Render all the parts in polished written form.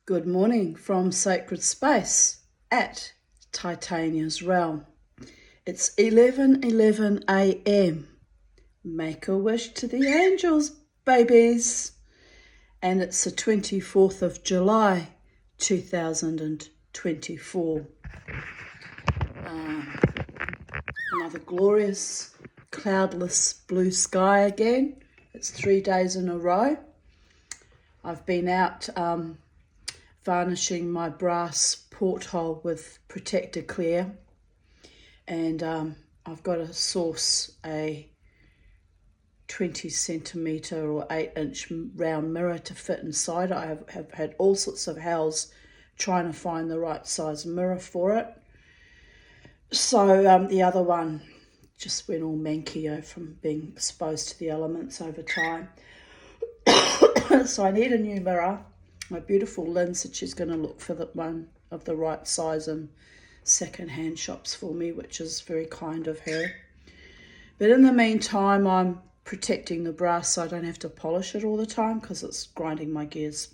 Good morning from Sacred Space at Titania's Realm. It's 11:11 a.m. Make a wish to the angels, babies. And it's the 24th of July, 2024. Another glorious, cloudless blue sky again. It's 3 days in a row. I've been out varnishing my brass porthole with Protector Clear, and I've got to source a 20 centimetre or 8-inch round mirror to fit inside. I have had all sorts of howls trying to find the right size mirror for it. So the other one just went all manky from being exposed to the elements over time. So I need a new mirror. My beautiful Lynn said she's going to look for the one of the right size in second-hand shops for me, which is very kind of her. But in the meantime, I'm protecting the brass so I don't have to polish it all the time because it's grinding my gears.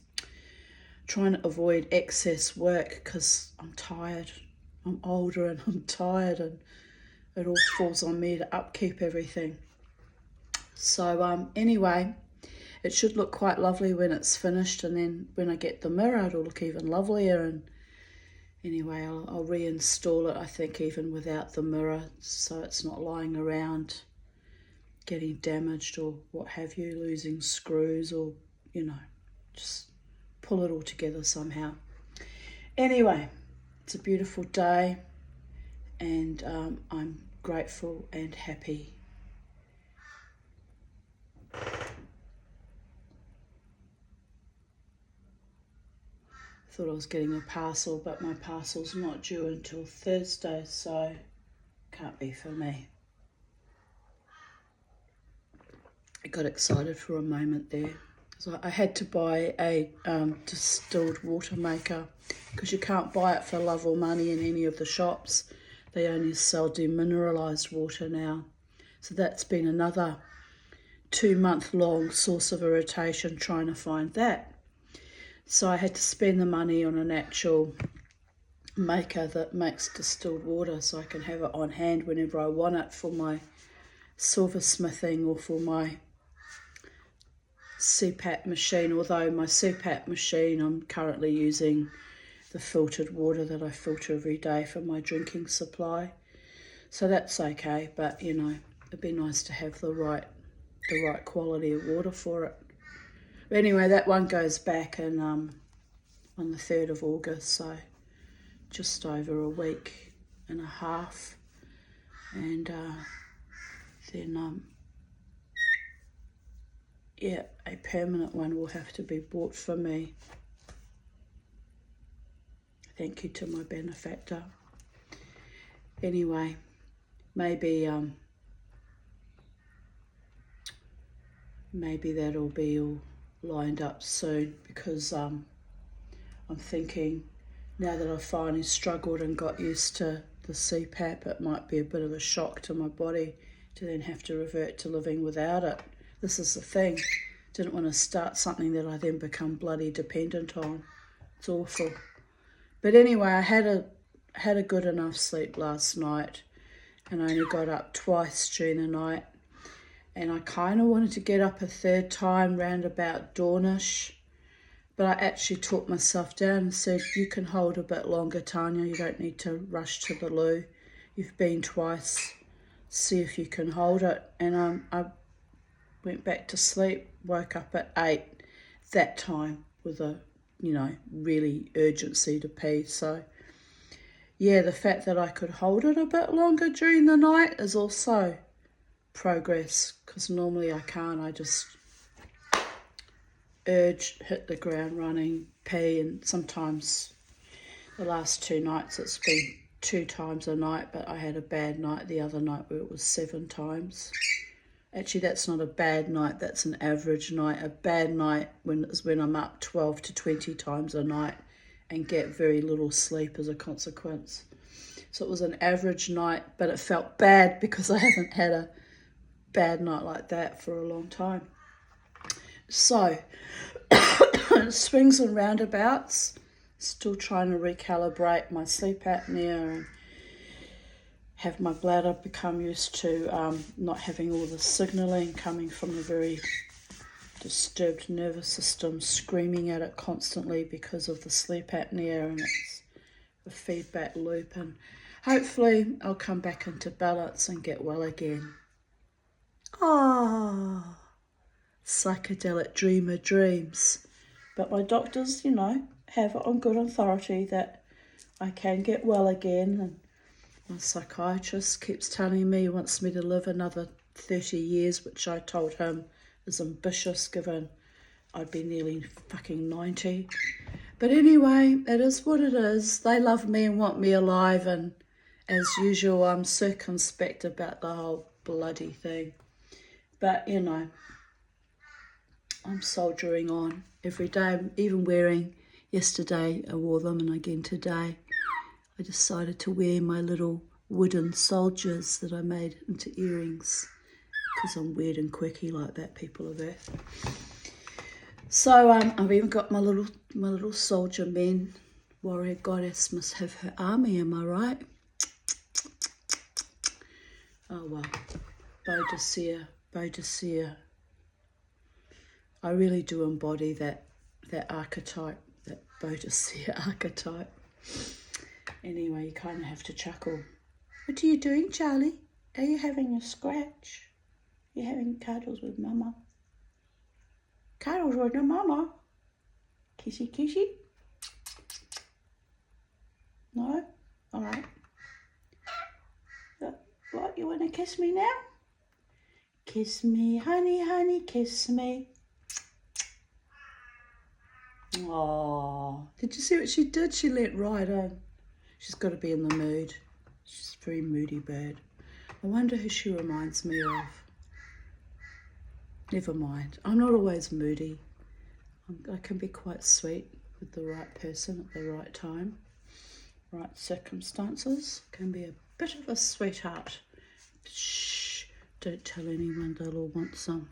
Trying to avoid excess work because I'm tired. I'm older and I'm tired, and it all falls on me to upkeep everything. So anyway, it should look quite lovely when it's finished, and then when I get the mirror it'll look even lovelier. And anyway, I'll reinstall it, I think, even without the mirror, so it's not lying around getting damaged or what have you, losing screws, or just pull it all together somehow. Anyway, it's a beautiful day, and I'm grateful and happy. Thought I was getting a parcel, but my parcel's not due until Thursday, so can't be for me. I got excited for a moment there. So I had to buy a distilled water maker because you can't buy it for love or money in any of the shops. They only sell demineralised water now. So that's been another 2-month-long source of irritation trying to find that. So I had to spend the money on an actual maker that makes distilled water so I can have it on hand whenever I want it for my silversmithing or for my CPAP machine. Although my CPAP machine, I'm currently using the filtered water that I filter every day for my drinking supply. So that's okay, but it'd be nice to have the right quality of water for it. But anyway, that one goes back in on the 3rd of August, so just over a week and a half. And then a permanent one will have to be bought for me. Thank you to my benefactor. Anyway, maybe that'll be all lined up soon, because I'm thinking now that I've finally struggled and got used to the CPAP, it might be a bit of a shock to my body to then have to revert to living without it. This is the thing. Didn't want to start something that I then become bloody dependent on. It's awful. But anyway, I had a good enough sleep last night, and I only got up twice during the night. And I kind of wanted to get up a third time round about dawnish, but I actually talked myself down and said, you can hold a bit longer, Tanya. You don't need to rush to the loo. You've been twice. See if you can hold it. And I went back to sleep, woke up at 8 that time with a, really urgency to pee. So, yeah, the fact that I could hold it a bit longer during the night is also progress, because normally I can't. I just hit the ground running, pee, and sometimes the last 2 nights it's been 2 times a night, but I had a bad night the other night where it was 7 times. Actually, that's not a bad night, that's an average night. A bad night is when I'm up 12 to 20 times a night and get very little sleep as a consequence. So it was an average night, but it felt bad because I haven't had a bad night like that for a long time. So Swings and roundabouts. Still trying to recalibrate my sleep apnea and have my bladder become used to not having all the signalling coming from a very disturbed nervous system screaming at it constantly because of the sleep apnea, and it's a feedback loop, and hopefully I'll come back into balance and get well again. Ah, psychedelic dreamer dreams. But my doctors, have it on good authority that I can get well again, and my psychiatrist keeps telling me he wants me to live another 30 years, which I told him is ambitious given I'd be nearly fucking 90. But anyway, it is what it is. They love me and want me alive, and as usual, I'm circumspect about the whole bloody thing. But, I'm soldiering on every day. I'm even wearing, yesterday I wore them, and again today, I decided to wear my little wooden soldiers that I made into earrings, because I'm weird and quirky like that, people of Earth. So I've even got my little soldier men. Warrior goddess must have her army, am I right? Oh well, Boadicea. I really do embody that archetype, that Boadicea archetype. Anyway, you kind of have to chuckle. What are you doing, Charlie? Are you having a scratch? You're having cuddles with Mama? Cuddles with your Mama? Kissy kissy? No? Alright. What, you want to kiss me now? Kiss me, honey, honey, kiss me. Oh, did you see what she did? She let right in. She's got to be in the mood. She's a very moody bird. I wonder who she reminds me of. Never mind. I'm not always moody. I can be quite sweet with the right person at the right time, right circumstances. Can be a bit of a sweetheart. Shh, don't tell anyone, they'll all want some.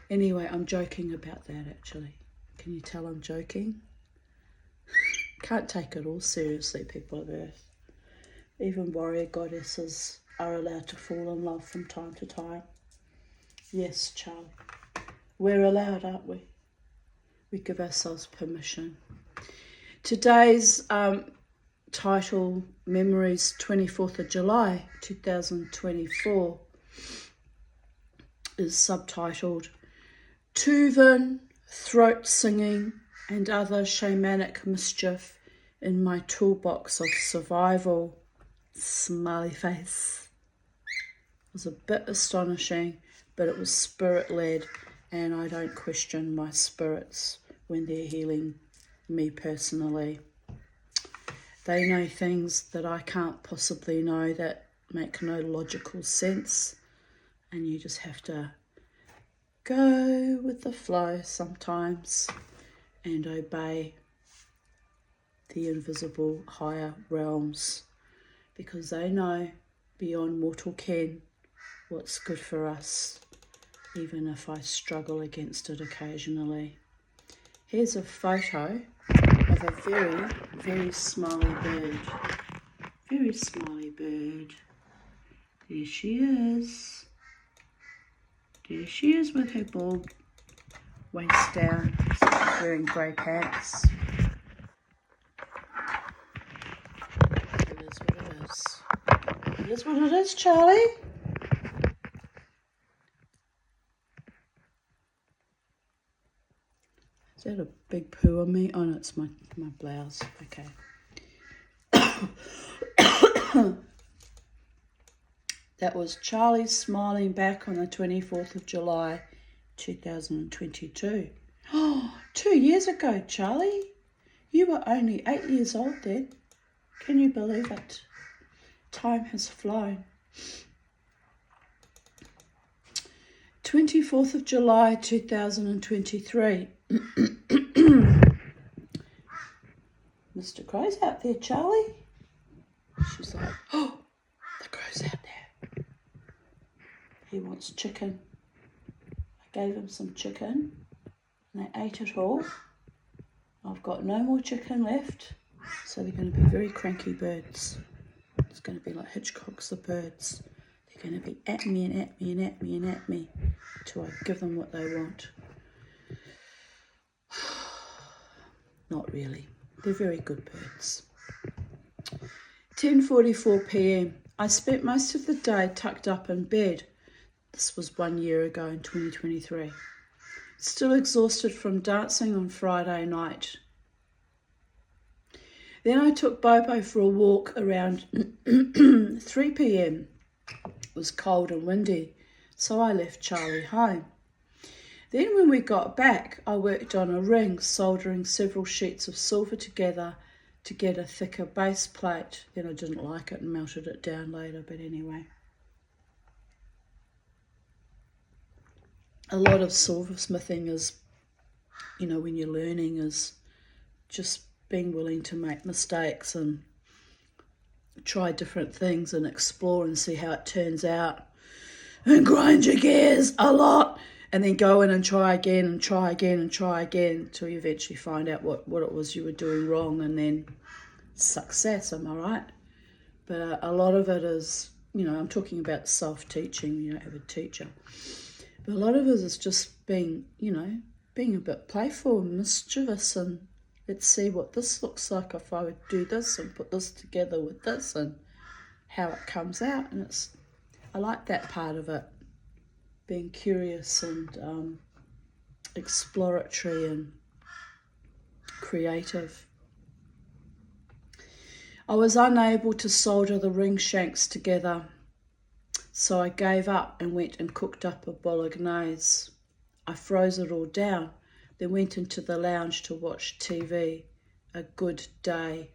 Anyway, I'm joking about that actually. Can you tell I'm joking? Can't take it all seriously, people of Earth. Even warrior goddesses are allowed to fall in love from time to time. Yes, Charlie. We're allowed, aren't we? We give ourselves permission. Today's title, Memories 24th of July 2024, is subtitled Tuvan, Throat Singing and Other Shamanic Mischief in My Toolbox of Survival. Smiley face. It was a bit astonishing, but it was spirit-led, and I don't question my spirits when they're healing me personally. They know things that I can't possibly know that make no logical sense, and you just have to go with the flow sometimes and obey the invisible higher realms, because they know beyond mortal ken what's good for us, even if I struggle against it occasionally. Here's a photo of a very, very smiley bird. Very smiley bird. There she is. There she is with her bald waist down, wearing grey pants. It is what it is. It is what it is, Charlie. Is that a big poo on me? Oh no, it's my blouse. Okay. That was Charlie smiling back on the 24th of July 2022. Oh, 2 years ago, Charlie. You were only 8 years old then. Can you believe it? Time has flown. 24th of July 2023. Mr. Crow's out there, Charlie. She's like, oh, the crow's out there. He wants chicken. I gave him some chicken and they ate it all. I've got no more chicken left, so they're going to be very cranky birds. It's going to be like Hitchcock's The Birds. They're going to be at me and at me and at me and at me till I give them what they want. Not really. They're very good birds. 10:44 p.m. I spent most of the day tucked up in bed. This was 1 year ago in 2023. Still exhausted from dancing on Friday night. Then I took Bobo for a walk around 3 p.m. It was cold and windy, so I left Charlie home. Then when we got back, I worked on a ring, soldering several sheets of silver together to get a thicker base plate. Then I didn't like it and melted it down later, but anyway. A lot of silversmithing is, when you're learning, is just being willing to make mistakes and try different things and explore and see how it turns out and grind your gears a lot and then go in and try again and try again and try again until you eventually find out what it was you were doing wrong, and then success, am I right? But a lot of it is, I'm talking about self-teaching. You don't have a teacher. But a lot of it is just being a bit playful and mischievous, and let's see what this looks like if I would do this and put this together with this and how it comes out. And I like that part of it, being curious and exploratory and creative. I was unable to solder the ring shanks together, so I gave up and went and cooked up a bolognese. I froze it all down, then went into the lounge to watch TV. A good day.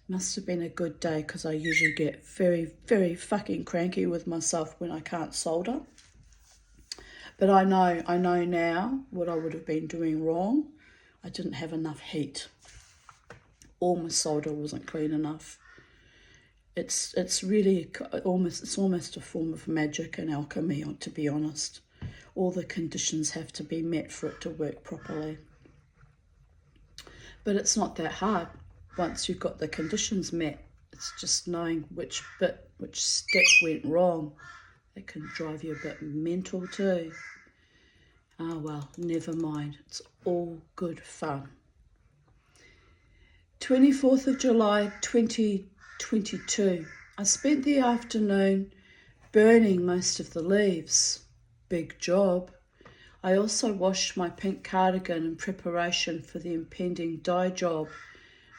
Must have been a good day, because I usually get very, very fucking cranky with myself when I can't solder. But I know now what I would have been doing wrong. I didn't have enough heat. Or my solder wasn't clean enough. It's really almost a form of magic and alchemy, to be honest. All the conditions have to be met for it to work properly. But it's not that hard once you've got the conditions met. It's just knowing which step went wrong. It can drive you a bit mental too. Oh well, never mind. It's all good fun. 24th of July 2022. I spent the afternoon burning most of the leaves. Big job. I also washed my pink cardigan in preparation for the impending dye job.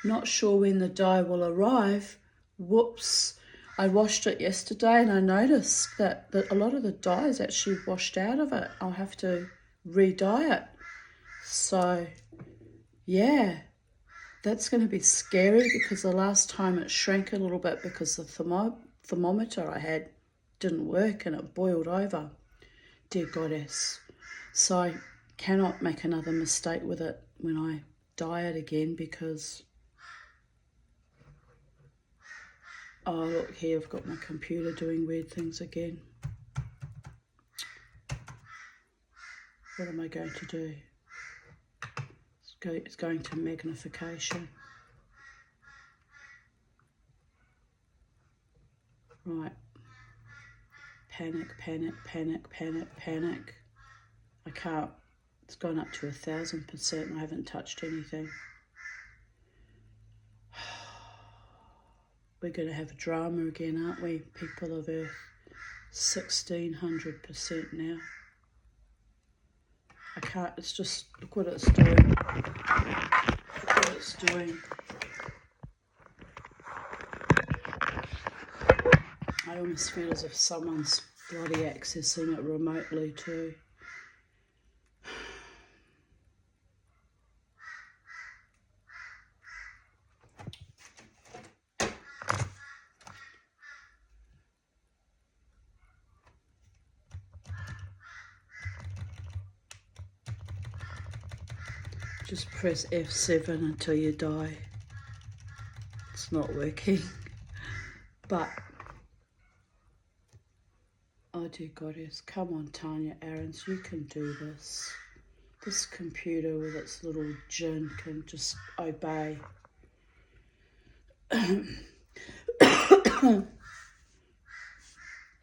Not sure when the dye will arrive. Whoops. I washed it yesterday and I noticed that a lot of the dye is actually washed out of it. I'll have to re-dye it. So, yeah. That's going to be scary, because the last time it shrank a little bit because the thermometer I had didn't work and it boiled over. Dear goddess. So I cannot make another mistake with it when I dye it again, because... Oh, look here, I've got my computer doing weird things again. What am I going to do? It's going to magnification. Right. Panic, panic, panic, panic, panic. I can't. It's gone up to 1,000%. I haven't touched anything. We're going to have a drama again, aren't we, people of Earth? 1,600% now. I can't. It's just, look what it's doing. Look what it's doing. I almost feel as if someone's bloody accessing it remotely too. Just press F7 until you die. It's not working. But, oh dear goddess, come on Tanya Aarons, you can do this. This computer with its little gin can just obey.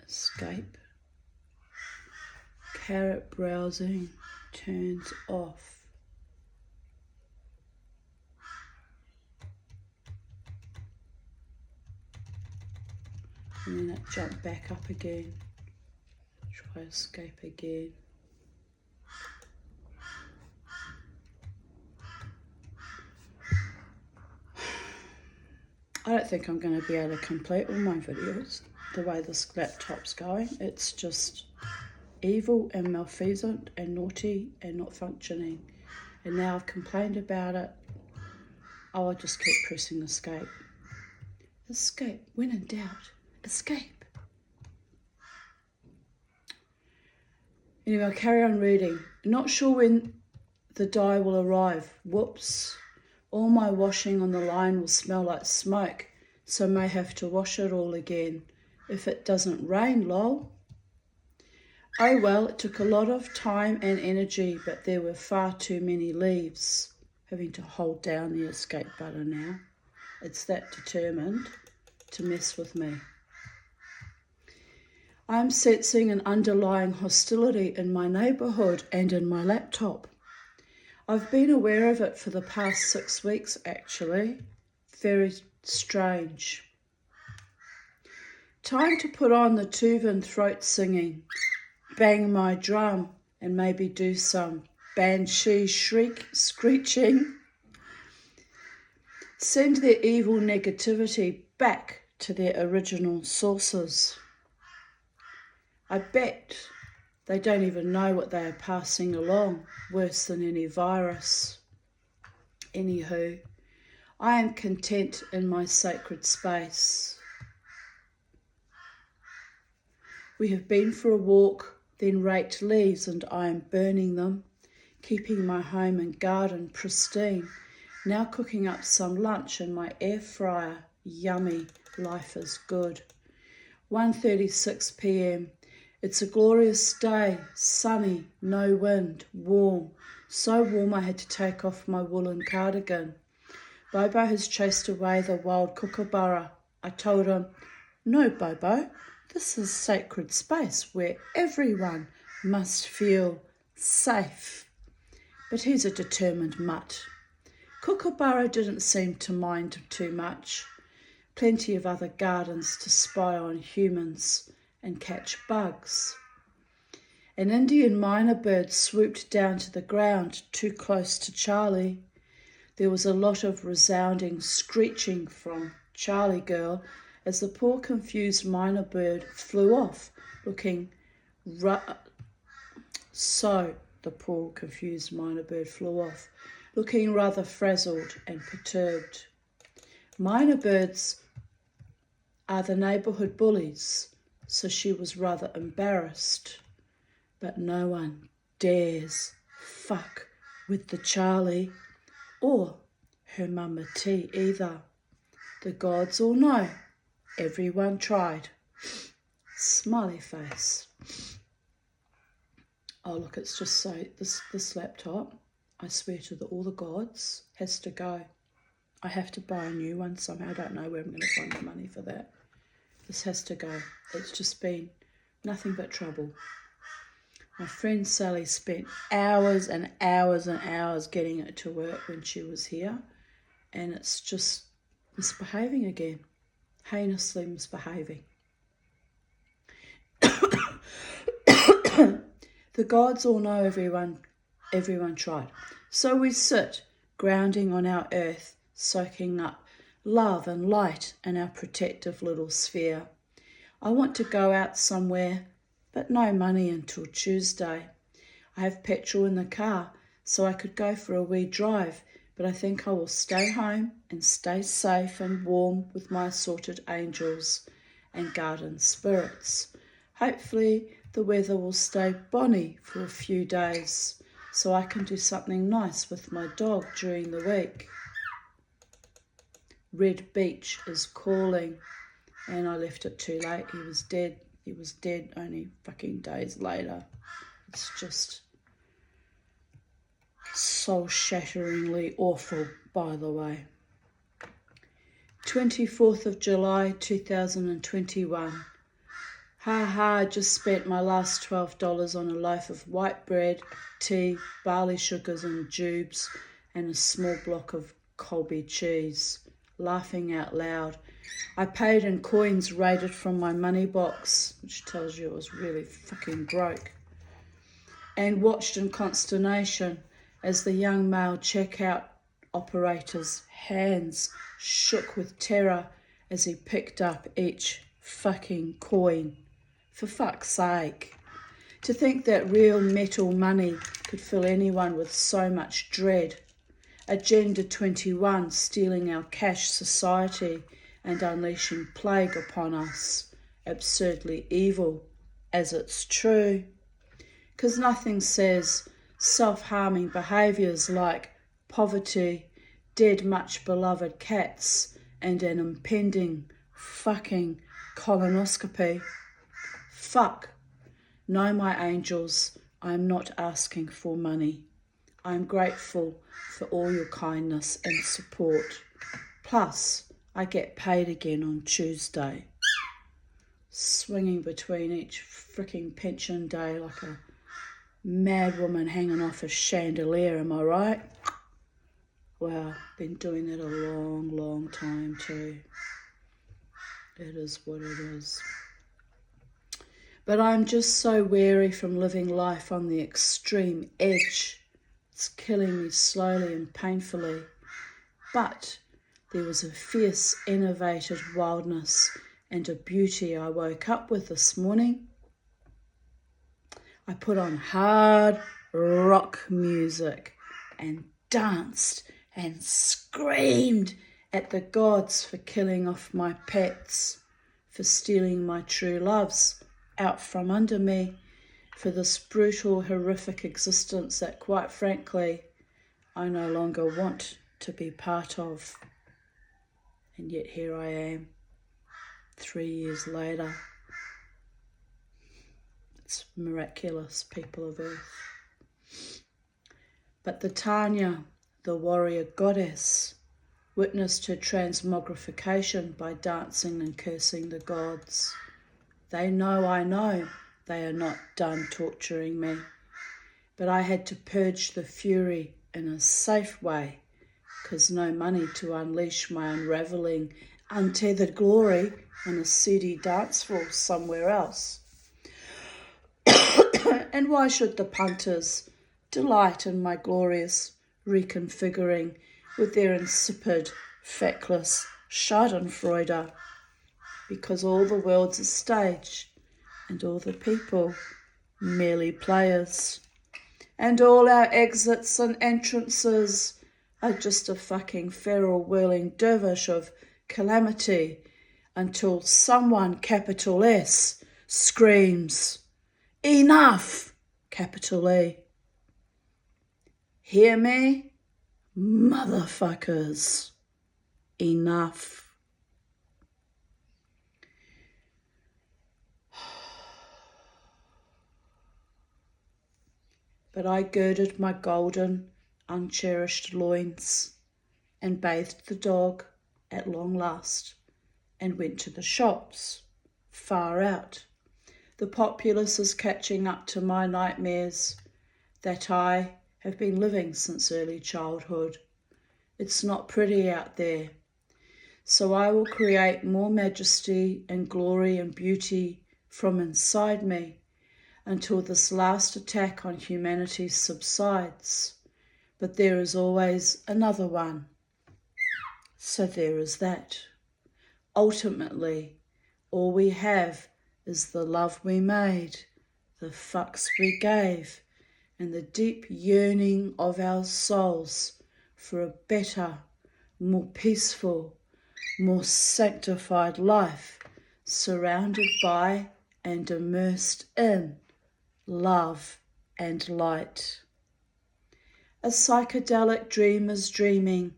Escape. Carrot browsing turns off. And then it jumped back up again. Try escape again. I don't think I'm going to be able to complete all my videos the way this laptop's going. It's just evil and malfeasant and naughty and not functioning. And now I've complained about it. I'll just keep pressing escape. Escape. When in doubt, escape. Anyway, I'll carry on reading. Not sure when the dye will arrive. Whoops. All my washing on the line will smell like smoke, so may have to wash it all again. If it doesn't rain, lol. Oh well, it took a lot of time and energy, but there were far too many leaves. Having to hold down the escape button now. It's that determined to mess with me. I'm sensing an underlying hostility in my neighbourhood and in my laptop. I've been aware of it for the past 6 weeks, actually. Very strange. Time to put on the Tuvan throat singing, bang my drum, and maybe do some banshee screeching. Send their evil negativity back to their original sources. I bet they don't even know what they are passing along, worse than any virus. Anywho, I am content in my sacred space. We have been for a walk, then raked leaves, and I am burning them, keeping my home and garden pristine. Now cooking up some lunch in my air fryer. Yummy, life is good. 1:36 p.m. It's a glorious day, sunny, no wind, warm. So warm I had to take off my woolen cardigan. Bobo has chased away the wild kookaburra. I told him, no, Bobo, this is sacred space where everyone must feel safe. But he's a determined mutt. Kookaburra didn't seem to mind too much. Plenty of other gardens to spy on humans and catch bugs. An Indian myna bird swooped down to the ground too close to Charlie. There was a lot of resounding screeching from Charlie girl as the poor confused myna bird flew off, looking rather frazzled and perturbed. Myna birds are the neighbourhood bullies, so she was rather embarrassed. But no one dares fuck with the Charlie or her mama T either. The gods all know. Everyone tried. Smiley face. Oh look, it's just so, this laptop, I swear to all the gods, has to go. I have to buy a new one somehow. I don't know where I'm going to find the money for that. This has to go. It's just been nothing but trouble. My friend Sally spent hours and hours and hours getting it to work when she was here, and it's just misbehaving again. Heinously misbehaving. The gods all know everyone tried. So we sit, grounding on our earth, soaking up love and light in our protective little sphere. I want to go out somewhere, but no money until Tuesday. I have petrol in the car, so I could go for a wee drive, but I think I will stay home and stay safe and warm with my assorted angels and garden spirits. Hopefully the weather will stay bonny for a few days, so I can do something nice with my dog during the week. Red Beach is calling, and I left it too late. He was dead. He was dead only fucking days later. It's just soul-shatteringly awful, by the way. 24th of July 2021. Ha ha, I just spent my last $12 on a loaf of white bread, tea, barley sugars and jubes, and a small block of Colby cheese. Laughing out loud. I paid in coins raided from my money box, which tells you I was really fucking broke, and watched in consternation as the young male checkout operator's hands shook with terror as he picked up each fucking coin. For fuck's sake. To think that real metal money could fill anyone with so much dread. Agenda 21 stealing our cash society and unleashing plague upon us. Absurdly evil, as it's true. 'Cause nothing says self-harming behaviours like poverty, dead much beloved cats, and an impending fucking colonoscopy. Fuck. No, my angels, I am not asking for money. I am grateful for all your kindness and support. Plus, I get paid again on Tuesday. Swinging between each freaking pension day like a mad woman hanging off a chandelier, am I right? Well, been doing that a long, long time too. It is what it is. But I'm just so weary from living life on the extreme edge. It's killing me slowly and painfully. But there was a fierce, innovated wildness and a beauty I woke up with this morning. I put on hard rock music and danced and screamed at the gods for killing off my pets, for stealing my true loves out from under me, for this brutal, horrific existence that, quite frankly, I no longer want to be part of. And yet here I am, 3 years later. It's miraculous, people of Earth. But the Tanya, the warrior goddess, witnessed her transmogrification by dancing and cursing the gods. They know I know they are not done torturing me, but I had to purge the fury in a safe way, 'cause no money to unleash my unravelling, untethered glory on a seedy dance floor somewhere else. And why should the punters delight in my glorious reconfiguring with their insipid, feckless schadenfreude? Because all the world's a stage, and all the people merely players, and all our exits and entrances are just a fucking feral whirling dervish of calamity until someone, capital S, screams, "Enough!" capital E. Hear me? Motherfuckers. Enough. But I girded my golden, uncherished loins and bathed the dog at long last and went to the shops, far out. The populace is catching up to my nightmares that I have been living since early childhood. It's not pretty out there. So I will create more majesty and glory and beauty from inside me until this last attack on humanity subsides. But there is always another one. So there is that. Ultimately, all we have is the love we made, the fucks we gave, and the deep yearning of our souls for a better, more peaceful, more sanctified life, surrounded by and immersed in love and light. A psychedelic dreamer's dreaming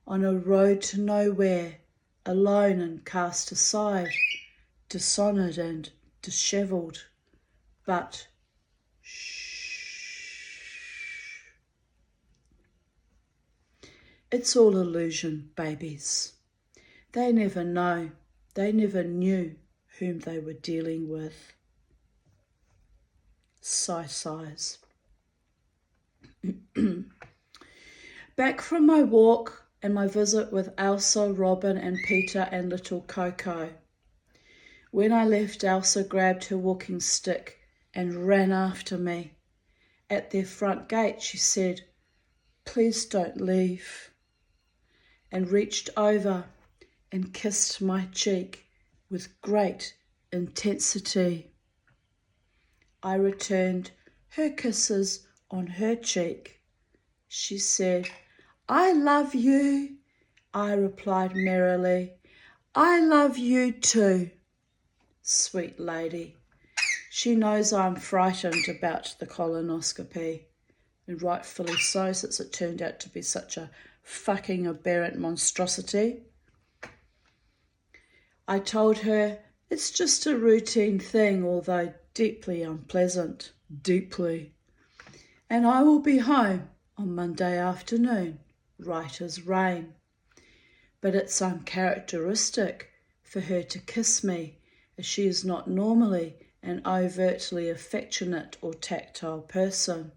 on a road to nowhere, alone and cast aside, dishonoured and dishevelled, but shh. It's all illusion, babies. They never know. They never knew whom they were dealing with. Sigh sighs. Back from my walk and my visit with Elsa, Robin and Peter and little Coco. When I left, Elsa grabbed her walking stick and ran after me. At their front gate, she said, "Please don't leave," and reached over and kissed my cheek with great intensity. I returned her kisses on her cheek. She said, "I love you." I replied merrily, "I love you too." Sweet lady. She knows I'm frightened about the colonoscopy, and rightfully so, since it turned out to be such a fucking aberrant monstrosity. I told her it's just a routine thing, although deeply unpleasant, deeply. And I will be home on Monday afternoon, right as rain. But it's uncharacteristic for her to kiss me, as she is not normally an overtly affectionate or tactile person.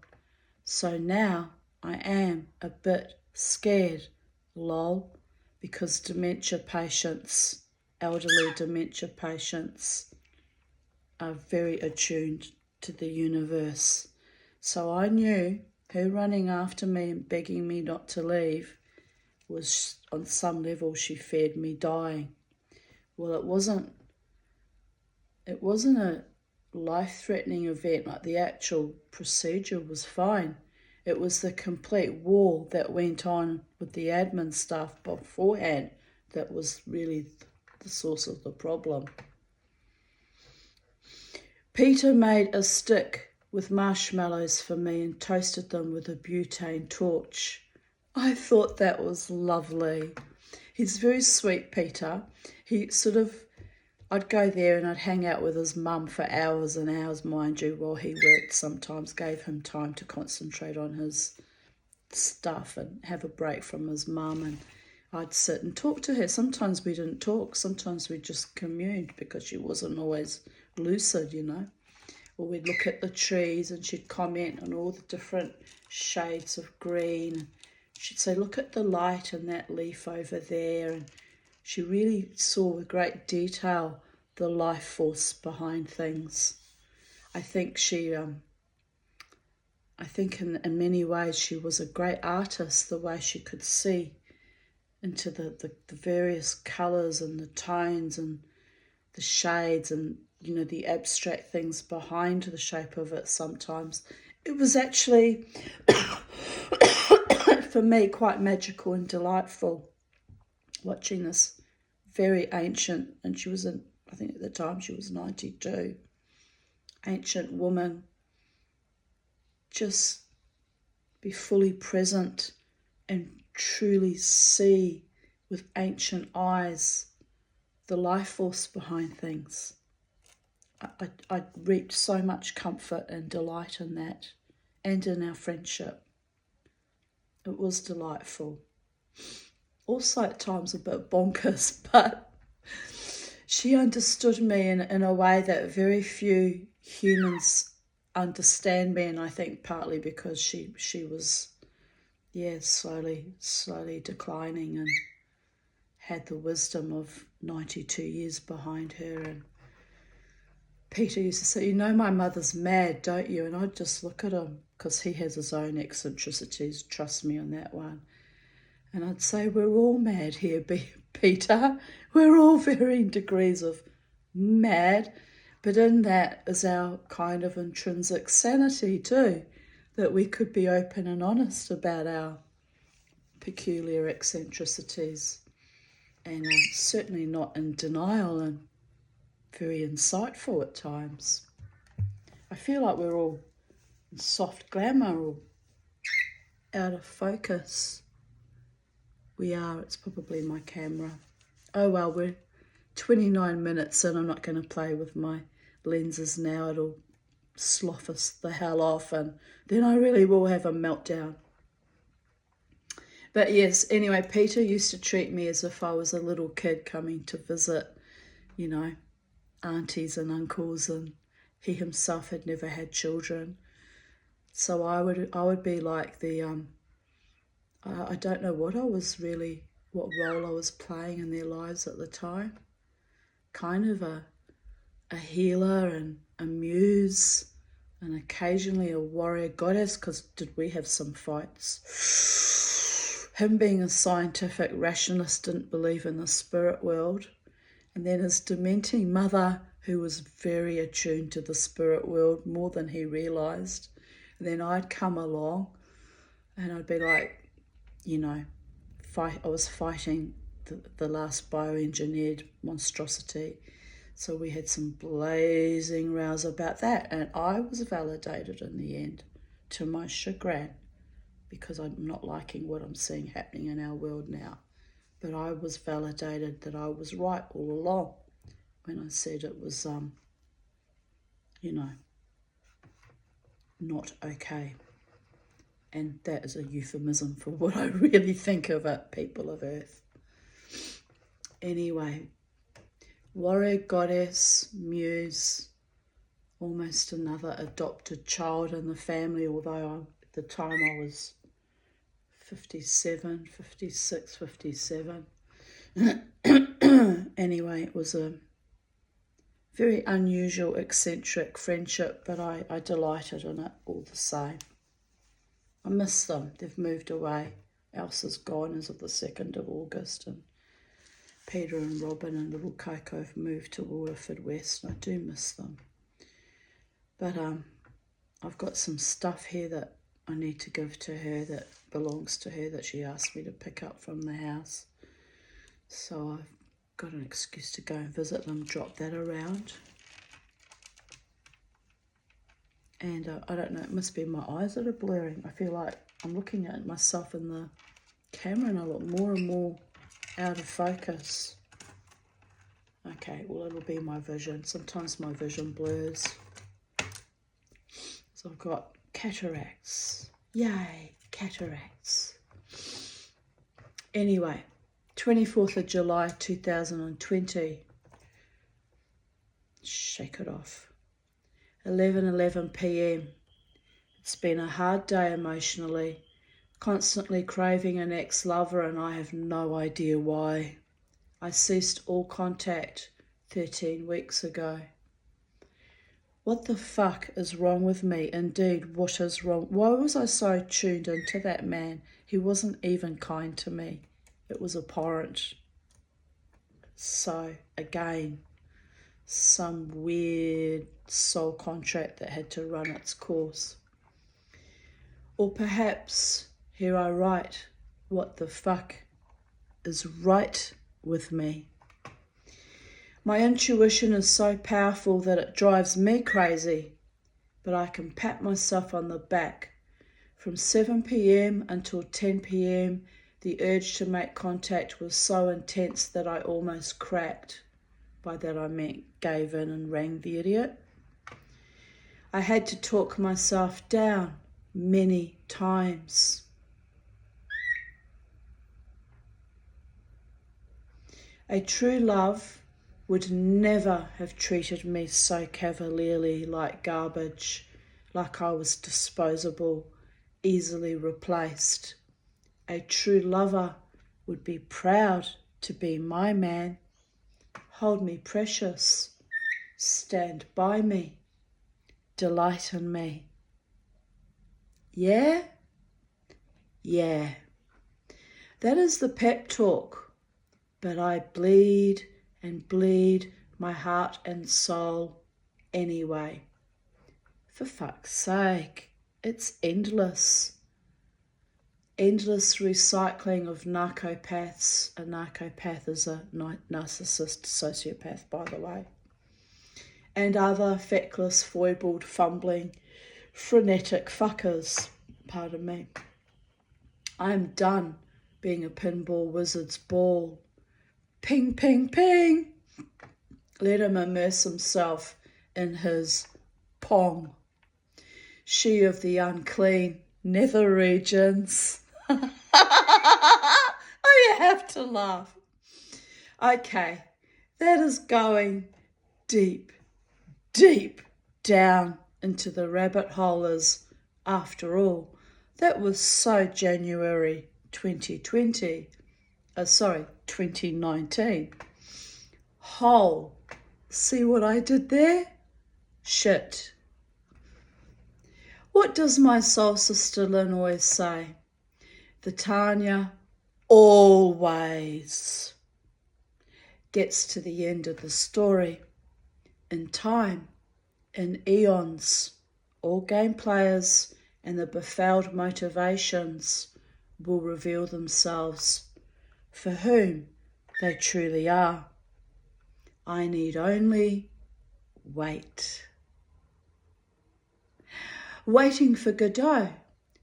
So now I am a bit scared, lol, because dementia patients, elderly dementia patients, are very attuned to the universe. So I knew her running after me and begging me not to leave was, on some level, she feared me dying. Well, it wasn't a life-threatening event. Like, the actual procedure was fine. It was the complete war that went on with the admin stuff beforehand that was really the source of the problem. Peter made a stick with marshmallows for me and toasted them with a butane torch. I thought that was lovely. He's very sweet, Peter. I'd go there and I'd hang out with his mum for hours and hours, mind you, while he worked. Sometimes gave him time to concentrate on his stuff and have a break from his mum, and I'd sit and talk to her. Sometimes we didn't talk, sometimes we just communed because she wasn't always lucid, Or we'd look at the trees and she'd comment on all the different shades of green. She'd say, "Look at the light in that leaf over there," and she really saw with great detail the life force behind things. I think in many ways she was a great artist, the way she could see into the various colours and the tones and the shades and, the abstract things behind the shape of it sometimes. It was actually, for me, quite magical and delightful watching this very ancient, and she was I think at the time she was 92, ancient woman, just be fully present and truly see with ancient eyes the life force behind things. I reaped so much comfort and delight in that, and in our friendship. It was delightful. Also at times a bit bonkers, but she understood me in a way that very few humans understand me, and I think partly because she was, slowly declining and had the wisdom of 92 years behind her. And Peter used to say, "You know my mother's mad, don't you?" And I'd just look at him, because he has his own eccentricities, trust me on that one. And I'd say, "We're all mad here, Peter. We're all varying degrees of mad. But in that is our kind of intrinsic sanity too, that we could be open and honest about our peculiar eccentricities, and certainly not in denial, and very insightful at times. I feel like we're all in soft glamour or out of focus. We are. It's probably my camera. Oh well, we're 29 minutes in. I'm not going to play with my lenses now. It'll slough us the hell off, and then I really will have a meltdown. But yes, anyway, Peter used to treat me as if I was a little kid coming to visit, you know, aunties and uncles, and he himself had never had children. So I would be like the I don't know what role I was playing in their lives at the time. Kind of a healer and a muse, and occasionally a warrior goddess, because did we have some fights? Him being a scientific rationalist didn't believe in the spirit world, and then his dementing mother, who was very attuned to the spirit world more than he realised. And then I'd come along and I'd be like, you know, I was fighting the last bioengineered monstrosity. So we had some blazing rows about that, and I was validated in the end, to my chagrin, because I'm not liking what I'm seeing happening in our world now. But I was validated that I was right all along when I said it was, you know, not okay. And that is a euphemism for what I really think of it, people of Earth. Anyway, warrior goddess, muse, almost another adopted child in the family, although at the time I was 57, 56, 57. Anyway, it was a very unusual, eccentric friendship, but I delighted in it all the same. I miss them. They've moved away. Elsa's gone as of the 2nd of August, and Peter and Robin and little Coco have moved to Waterford West, and I do miss them. But I've got some stuff here that I need to give to her that belongs to her, that she asked me to pick up from the house. So I've got an excuse to go and visit them, drop that around. And I don't know, it must be my eyes that are blurring. I feel like I'm looking at myself in the camera and I look more and more out of focus. Okay, well, it'll be my vision. Sometimes my vision blurs. So I've got cataracts. Yay, cataracts. Anyway, 24th of July 2020. Shake it off. 11:11 p.m. It's been a hard day emotionally, constantly craving an ex-lover, and I have no idea why. I ceased all contact 13 weeks ago. What the fuck is wrong with me? Indeed, what is wrong? Why was I so tuned into that man? He wasn't even kind to me. It was abhorrent. So, again, some weird soul contract that had to run its course. Or perhaps, here I write, what the fuck is right with me? My intuition is so powerful that it drives me crazy, but I can pat myself on the back. From 7 p.m. until 10 p.m, the urge to make contact was so intense that I almost cracked. By that I meant gave in and rang the idiot. I had to talk myself down many times. A true love would never have treated me so cavalierly, like garbage, like I was disposable, easily replaced. A true lover would be proud to be my man, hold me precious, stand by me, delight in me. Yeah? Yeah. That is the pep talk, but I bleed and bleed my heart and soul anyway. For fuck's sake, it's endless. Endless recycling of narcopaths. A narcopath is a narcissist sociopath, by the way. And other feckless, foibled, fumbling, frenetic fuckers. Pardon me. I am done being a pinball wizard's ball. Ping, ping, ping. Let him immerse himself in his pong. She of the unclean nether regions. Oh, you have to laugh. Okay, that is going deep, deep down into the rabbit holers. After all, that was so January 2020. 2019. Hole. See what I did there? Shit. What does my soul sister Lynn always say? The Tanya always gets to the end of the story in time, in eons. All game players and the befouled motivations will reveal themselves for whom they truly are. I need only wait. Waiting for Godot.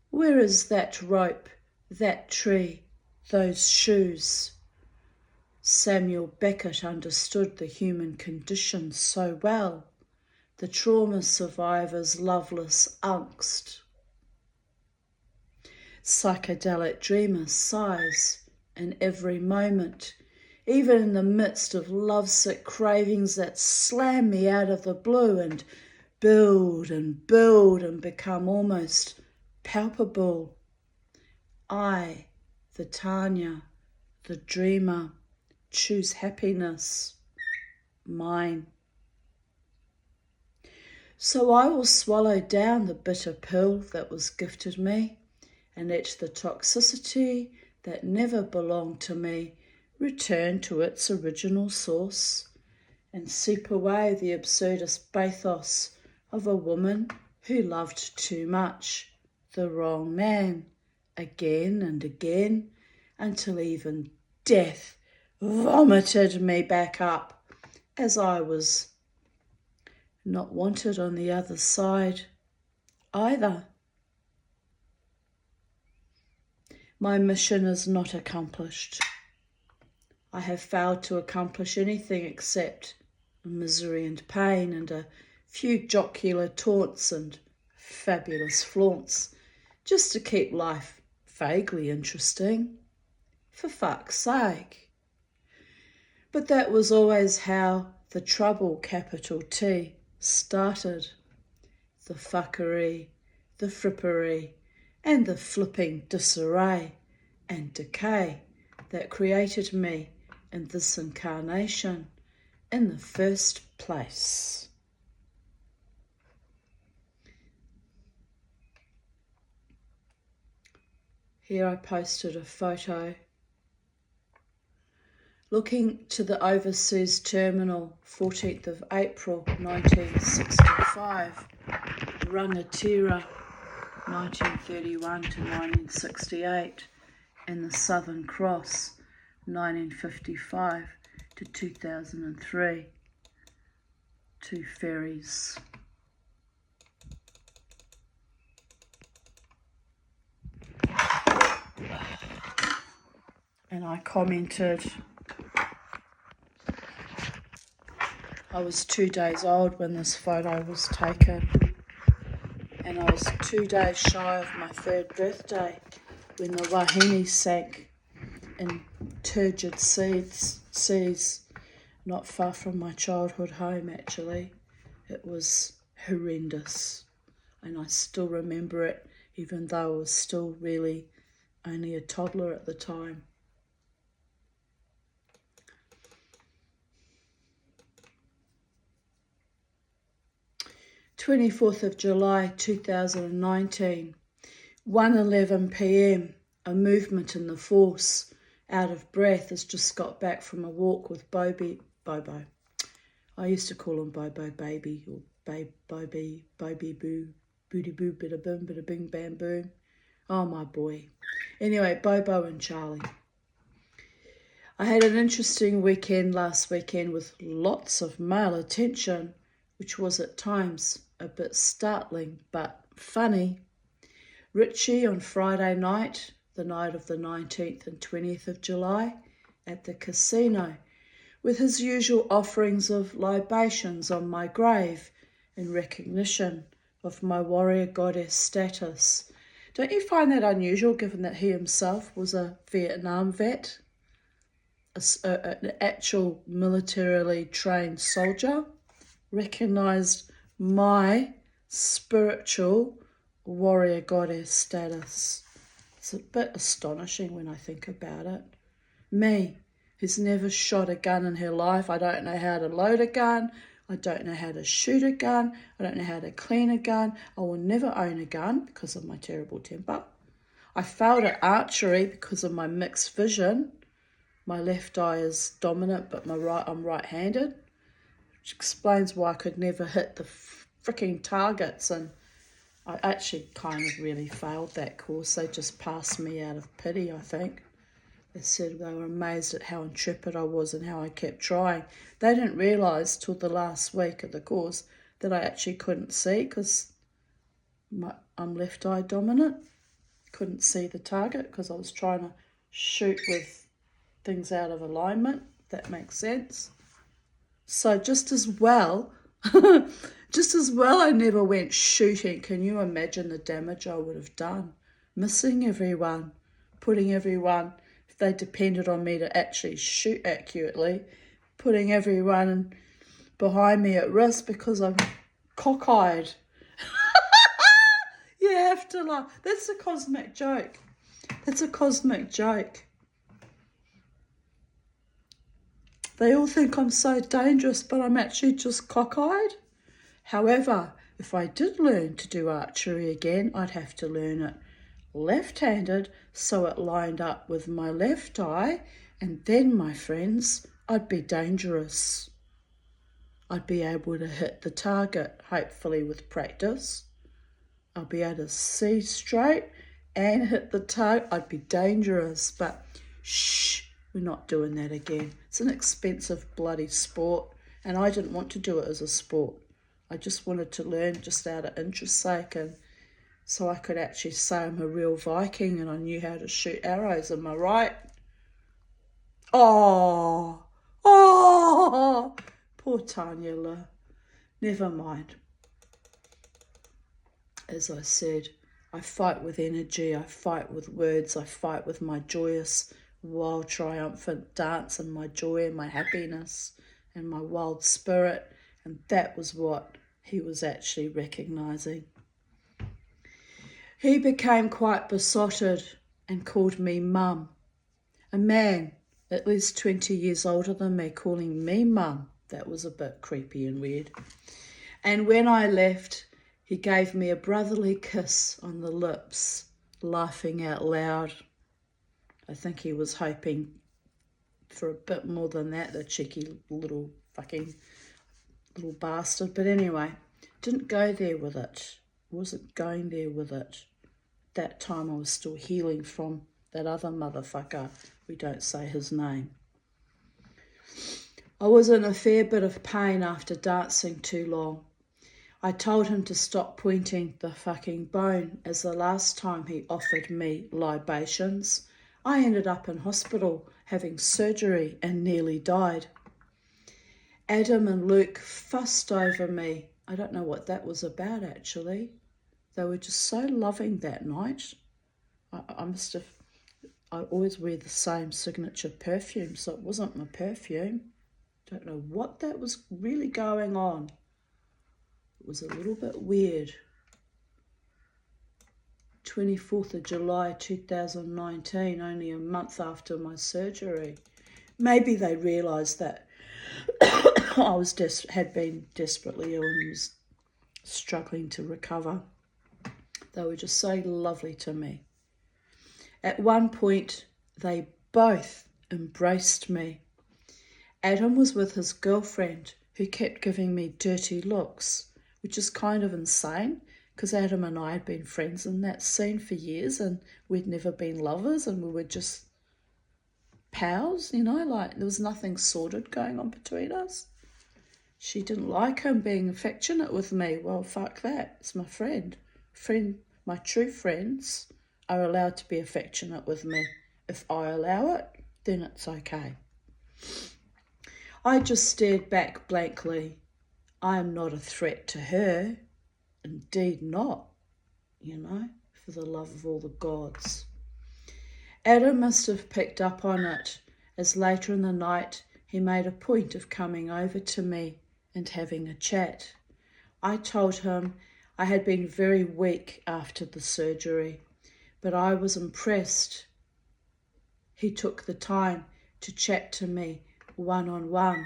Where is that rope, that tree, those shoes? Samuel Beckett understood the human condition so well, the trauma survivor's loveless angst. Psychedelic dreamer sighs in every moment, even in the midst of lovesick cravings that slam me out of the blue and build and become almost palpable. I, the Tanya, the dreamer, choose happiness, mine. So I will swallow down the bitter pill that was gifted me and let the toxicity that never belonged to me return to its original source and seep away the absurdist bathos of a woman who loved too much the wrong man again and again until even death vomited me back up as I was not wanted on the other side either. My mission is not accomplished. I have failed to accomplish anything except misery and pain and a few jocular taunts and fabulous flaunts, just to keep life vaguely interesting, for fuck's sake. But that was always how the trouble, capital T, started. The fuckery, the frippery, and the flipping disarray and decay that created me in this incarnation in the first place. Here I posted a photo looking to the overseas terminal, 14th of April 1965, Rangatira 1931 to 1968, and the Southern Cross 1955 to 2003, 2 ferries. And I commented, I was 2 days old when this photo was taken, and I was 2 days shy of my 3rd birthday when the Wahine sank in turgid seas, not far from my childhood home actually. It was horrendous, and I still remember it, even though I was still really only a toddler at the time. 24th of July 2019, 1:11 p.m, a movement in the force, out of breath, has just got back from a walk with Bobo. I used to call him Bobo Baby, or Boby Boo, Booty Boo, Bida Boom, Bida Bing Bam Boom. Oh, my boy. Anyway, Bobo and Charlie. I had an interesting weekend last weekend with lots of male attention, which was at times a bit startling but funny. Richie on Friday night, the night of the 19th and 20th of July, at the casino, with his usual offerings of libations on my grave in recognition of my warrior goddess status, Don't you find that unusual, given that he himself was a Vietnam vet, an actual militarily trained soldier, recognised my spiritual warrior goddess status? It's a bit astonishing when I think about it. Me, who's never shot a gun in her life. I don't know how to load a gun. I don't know how to shoot a gun. I don't know how to clean a gun. I will never own a gun because of my terrible temper. I failed at archery because of my mixed vision. My left eye is dominant, but I'm right-handed, which explains why I could never hit the freaking targets. And I actually kind of really failed that course. They just passed me out of pity, I think. They said they were amazed at how intrepid I was and how I kept trying. They didn't realise till the last week of the course that I actually couldn't see because I'm left eye dominant. Couldn't see the target because I was trying to shoot with things out of alignment. That makes sense. So just as well I never went shooting. Can you imagine the damage I would have done? Missing everyone, putting everyone, if they depended on me to actually shoot accurately, putting everyone behind me at risk because I'm cockeyed. You have to laugh. That's a cosmic joke. That's a cosmic joke. They all think I'm so dangerous, but I'm actually just cockeyed. However, if I did learn to do archery again, I'd have to learn it left-handed so it lined up with my left eye, and then, my friends, I'd be dangerous. I'd be able to hit the target, hopefully with practice. I'll be able to see straight and hit the target. I'd be dangerous, but shh, we're not doing that again. It's an expensive bloody sport, and I didn't want to do it as a sport. I just wanted to learn just out of interest sake, and so I could actually say I'm a real Viking and I knew how to shoot arrows. Am I right? Oh, poor Tanya. Never mind. As I said, I fight with energy, I fight with words, I fight with my joyous, wild, triumphant dance and my joy and my happiness and my wild spirit. And that was what he was actually recognising. He became quite besotted and called me Mum. A man at least 20 years older than me calling me Mum. That was a bit creepy and weird. And when I left, he gave me a brotherly kiss on the lips, laughing out loud. I think he was hoping for a bit more than that, the cheeky little fucking little bastard. But anyway, didn't go there with it. Wasn't going there with it. That time I was still healing from that other motherfucker. We don't say his name. I was in a fair bit of pain after dancing too long. I told him to stop pointing the fucking bone, as the last time he offered me libations, I ended up in hospital having surgery and nearly died. Adam and Luke fussed over me. I don't know what that was about, actually. They were just so loving that night. I always wear the same signature perfume, so it wasn't my perfume. Don't know what that was really going on. It was a little bit weird. 24th of July 2019, only a month after my surgery. Maybe they realised that I had been desperately ill and was struggling to recover. They were just so lovely to me. At one point, they both embraced me. Adam was with his girlfriend, who kept giving me dirty looks, which is kind of insane, because Adam and I had been friends in that scene for years, and we'd never been lovers, and we were just pals, like there was nothing sordid going on between us. She didn't like him being affectionate with me. Well, fuck that. It's my friend. My true friends are allowed to be affectionate with me. If I allow it, then it's okay. I just stared back blankly. I am not a threat to her. Indeed not. for the love of all the gods. Adam must have picked up on it, as later in the night he made a point of coming over to me and having a chat. I told him I had been very weak after the surgery, but I was impressed. He took the time to chat to me one-on-one.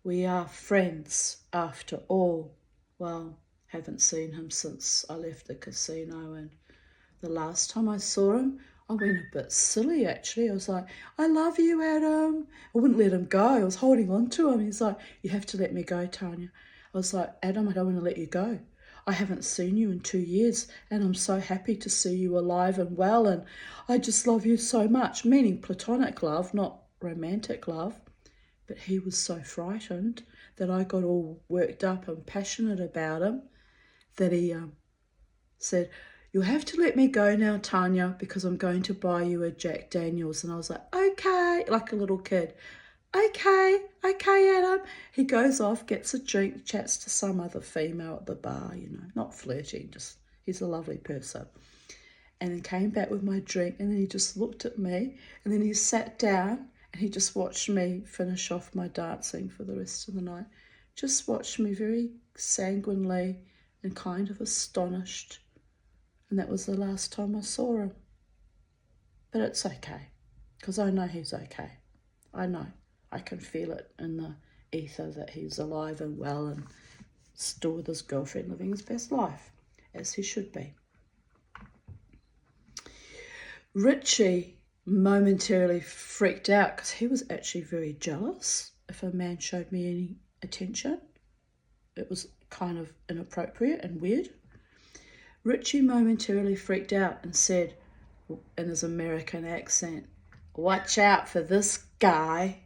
We are friends after all. Well, haven't seen him since I left the casino, and the last time I saw him, I went a bit silly actually. I was like, I love you, Adam. I wouldn't let him go. I was holding on to him. He's like, you have to let me go, Tanya. I was like, Adam, I don't want to let you go. I haven't seen you in 2 years, and I'm so happy to see you alive and well, and I just love you so much, meaning platonic love, not romantic love. But he was so frightened that I got all worked up and passionate about him that he said, you'll have to let me go now, Tanya, because I'm going to buy you a Jack Daniels. And I was like, okay, like a little kid. Okay, Adam. He goes off, gets a drink, chats to some other female at the bar, not flirting, just he's a lovely person. And then came back with my drink, and then he just looked at me, and then he sat down, and he just watched me finish off my dancing for the rest of the night. Just watched me very sanguinely and kind of astonished. And that was the last time I saw him. But it's okay, because I know he's okay. I know. I can feel it in the ether that he's alive and well and still with his girlfriend living his best life, as he should be. Richie momentarily freaked out because he was actually very jealous if a man showed me any attention. It was kind of inappropriate and weird. Richie momentarily freaked out and said, in his American accent, watch out for this guy.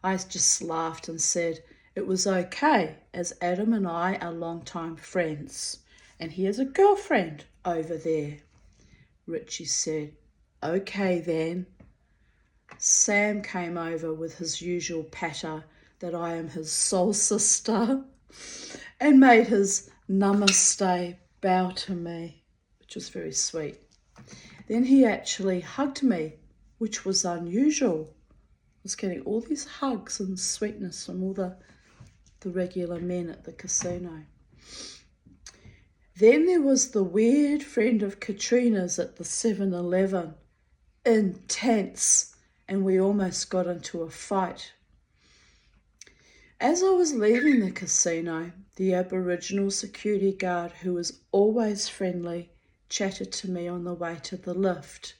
I just laughed and said it was okay, as Adam and I are longtime friends, and he has a girlfriend over there. Richie said, okay then. Sam came over with his usual patter that I am his soul sister and made his namaste bow to me, which was very sweet. Then he actually hugged me, which was unusual. I was getting all these hugs and sweetness from all the regular men at the casino. Then there was the weird friend of Katrina's at the 7-Eleven. Intense, and we almost got into a fight. As I was leaving the casino, the Aboriginal security guard, who was always friendly, chatted to me on the way to the lift.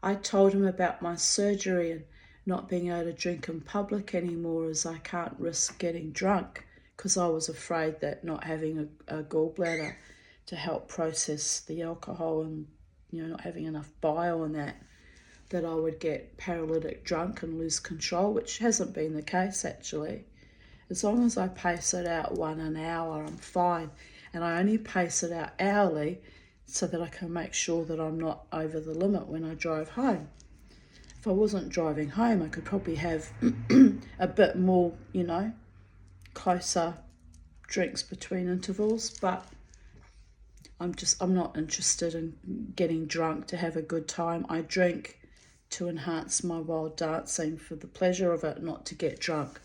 I told him about my surgery and not being able to drink in public anymore, as I can't risk getting drunk, because I was afraid that not having a gallbladder to help process the alcohol and not having enough bile and that I would get paralytic drunk and lose control, which hasn't been the case actually. As long as I pace it out 1 an hour, I'm fine, and I only pace it out hourly so that I can make sure that I'm not over the limit when I drive home. If I wasn't driving home, I could probably have a bit more, closer drinks between intervals, but I'm not interested in getting drunk to have a good time. I drink to enhance my wild dancing for the pleasure of it, not to get drunk.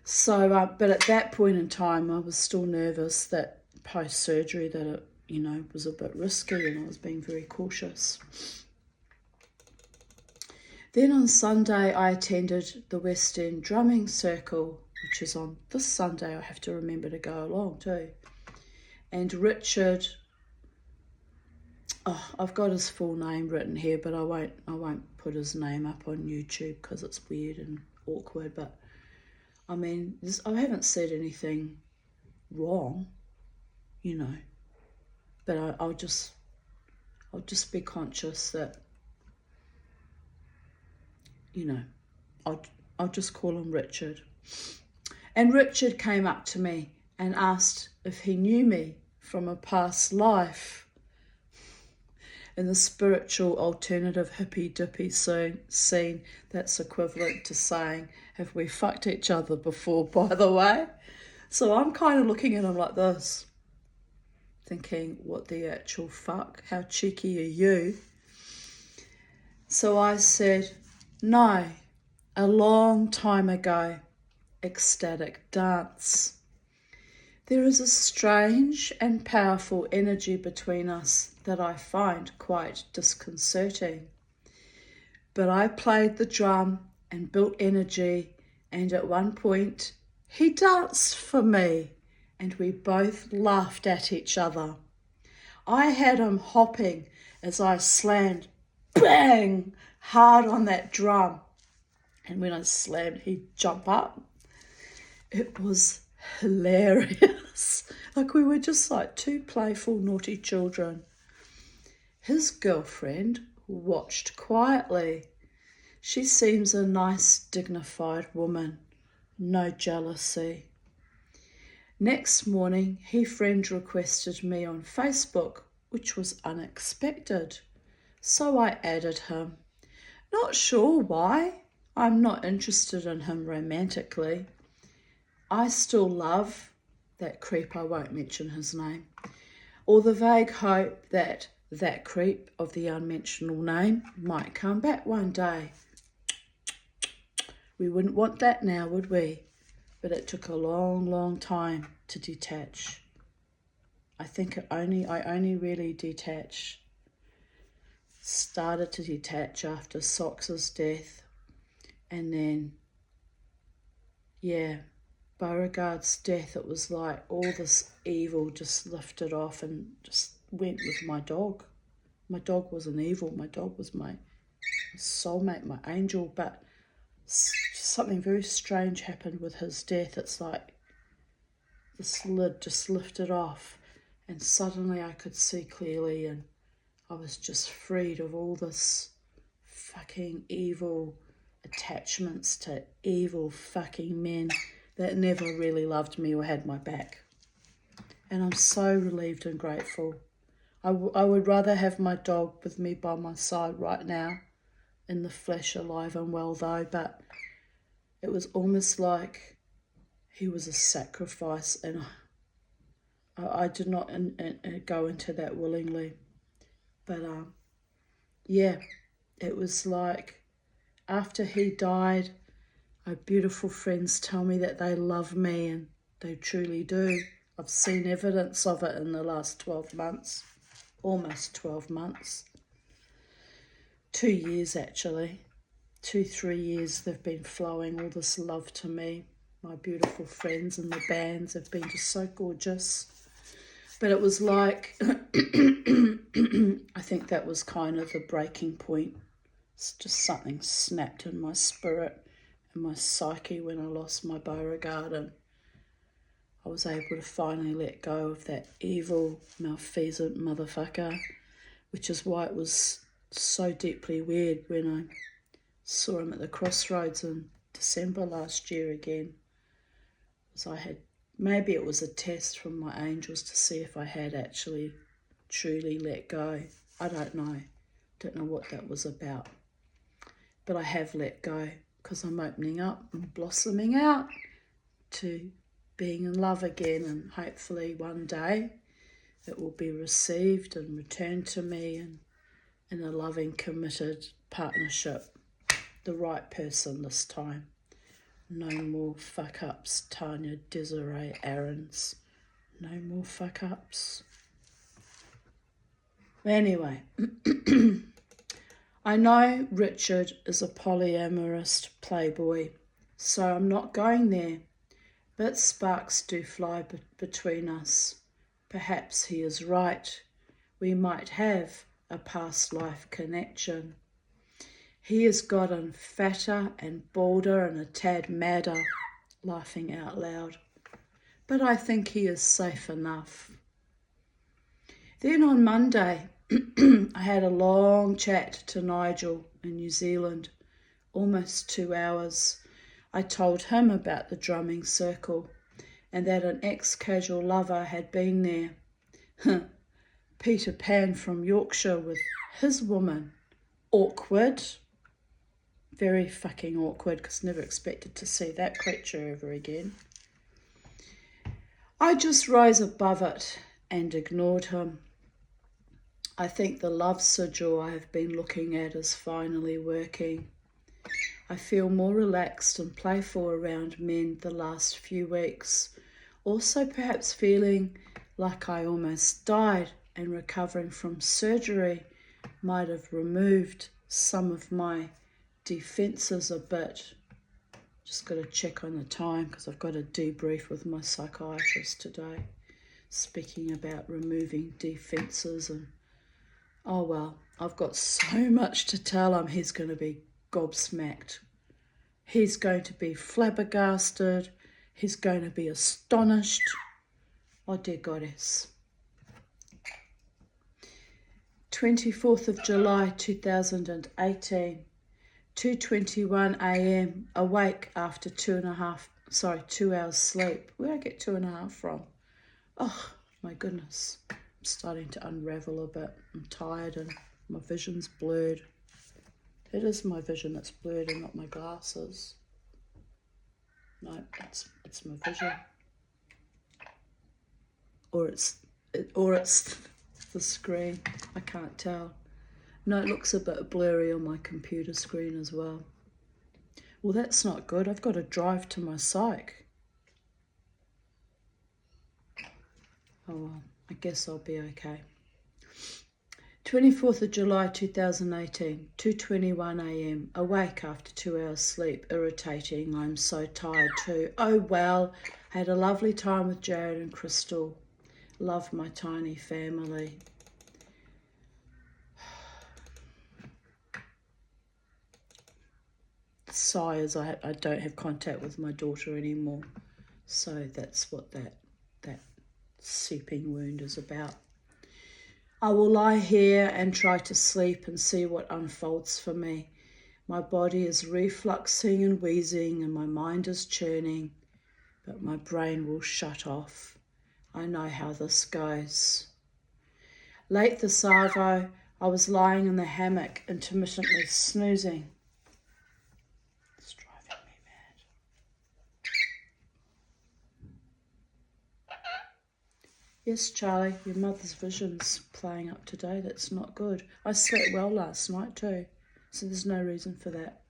So, but at that point in time, I was still nervous that post-surgery that it, was a bit risky, and I was being very cautious. Then on Sunday, I attended the West End Drumming Circle, which is on this Sunday. I have to remember to go along too. And Richard, I've got his full name written here, but I won't put his name up on YouTube because it's weird and awkward. But I mean, I haven't said anything wrong, But I'll just be conscious that, I'll just call him Richard. And Richard came up to me and asked if he knew me from a past life. In the spiritual alternative hippy-dippy scene, that's equivalent to saying, have we fucked each other before, by the way? So I'm kind of looking at him like this. thinking, what the actual fuck? How cheeky are you? So I said, no, a long time ago, ecstatic dance. There is a strange and powerful energy between us that I find quite disconcerting. But I played the drum and built energy, and at one point he danced for me, and we both laughed at each other. I had him hopping as I slammed bang hard on that drum, and when I slammed he'd jump up. It was hilarious. Like we were just like two playful naughty children. His girlfriend watched quietly. She seems a nice, dignified woman. No jealousy. Next morning, he friend requested me on Facebook, which was unexpected. So I added him. Not sure why. I'm not interested in him romantically. I still love that creep, I won't mention his name, or the vague hope that that creep of the unmentionable name might come back one day. We wouldn't want that now, would we? But it took a long, long time to detach. I think I only really started to detach after Sox's death, and then, Beauregard's death. It was like all this evil just lifted off and just went with my dog. My dog wasn't evil. My dog was my soulmate, my angel, but something very strange happened with his death. It's like this lid just lifted off, and suddenly I could see clearly, and I was just freed of all this fucking evil attachments to evil fucking men that never really loved me or had my back. And I'm so relieved and grateful. I would rather have my dog with me by my side right now, in the flesh, alive and well though, but it was almost like he was a sacrifice, and I did not go into that willingly. But it was like after he died, my beautiful friends tell me that they love me, and they truly do. I've seen evidence of it in the last 12 months, almost 12 months. 2 years actually, 3 years they've been flowing all this love to me. My beautiful friends and the bands have been just so gorgeous. But it was like, I think that was kind of the breaking point. It's just something snapped in my spirit and my psyche when I lost my Beauregard, and I was able to finally let go of that evil, malfeasant motherfucker, which is why it was so deeply weird when I saw him at the crossroads in December last year again. So maybe it was a test from my angels to see if I had actually truly let go. I don't know what that was about. But I have let go, because I'm opening up and blossoming out to being in love again, and hopefully one day it will be received and returned to me, and in a loving, committed partnership. The right person this time. No more fuck-ups, Tanya, Desiree, Aarons. No more fuck-ups. Anyway, I know Richard is a polyamorous playboy, so I'm not going there. But sparks do fly between us. Perhaps he is right. We might have a past life connection. He has gotten fatter and balder and a tad madder, laughing out loud. But I think he is safe enough. Then on Monday, I had a long chat to Nigel in New Zealand, almost 2 hours. I told him about the drumming circle and that an ex-casual lover had been there. Peter Pan from Yorkshire with his woman. Awkward. Very fucking awkward, because never expected to see that creature ever again. I just rose above it and ignored him. I think the love sigil I have been looking at is finally working. I feel more relaxed and playful around men the last few weeks. Also perhaps feeling like I almost died and recovering from surgery might have removed some of my defences a bit. Just got to check on the time because I've got a debrief with my psychiatrist today, speaking about removing defences and oh well, I've got so much to tell him. He's going to be gobsmacked. He's going to be flabbergasted. He's going to be astonished. Oh dear goddess. 24th of July 2018, 2:21 a.m. Awake after 2 hours sleep. Where did I get 2.5 from? Oh my goodness. I'm starting to unravel a bit. I'm tired and my vision's blurred. It is my vision that's blurred and not my glasses. No, it's my vision. Or it's the screen. I can't tell. No, it looks a bit blurry on my computer screen as well. Well, that's not good. I've got to drive to my psych. Oh well, I guess I'll be okay. 24th of July 2018, 2:21 a.m. Awake after 2 hours sleep. Irritating. I'm so tired too. Oh well, I had a lovely time with Jared and Crystal. Love my tiny family. Sigh as I don't have contact with my daughter anymore. So that's what that seeping wound is about. I will lie here and try to sleep and see what unfolds for me. My body is refluxing and wheezing and my mind is churning, but my brain will shut off. I know how this goes. Late this arvo, I was lying in the hammock, intermittently snoozing. It's driving me mad. Yes, Charlie, your mother's vision's playing up today. That's not good. I slept well last night too, so there's no reason for that.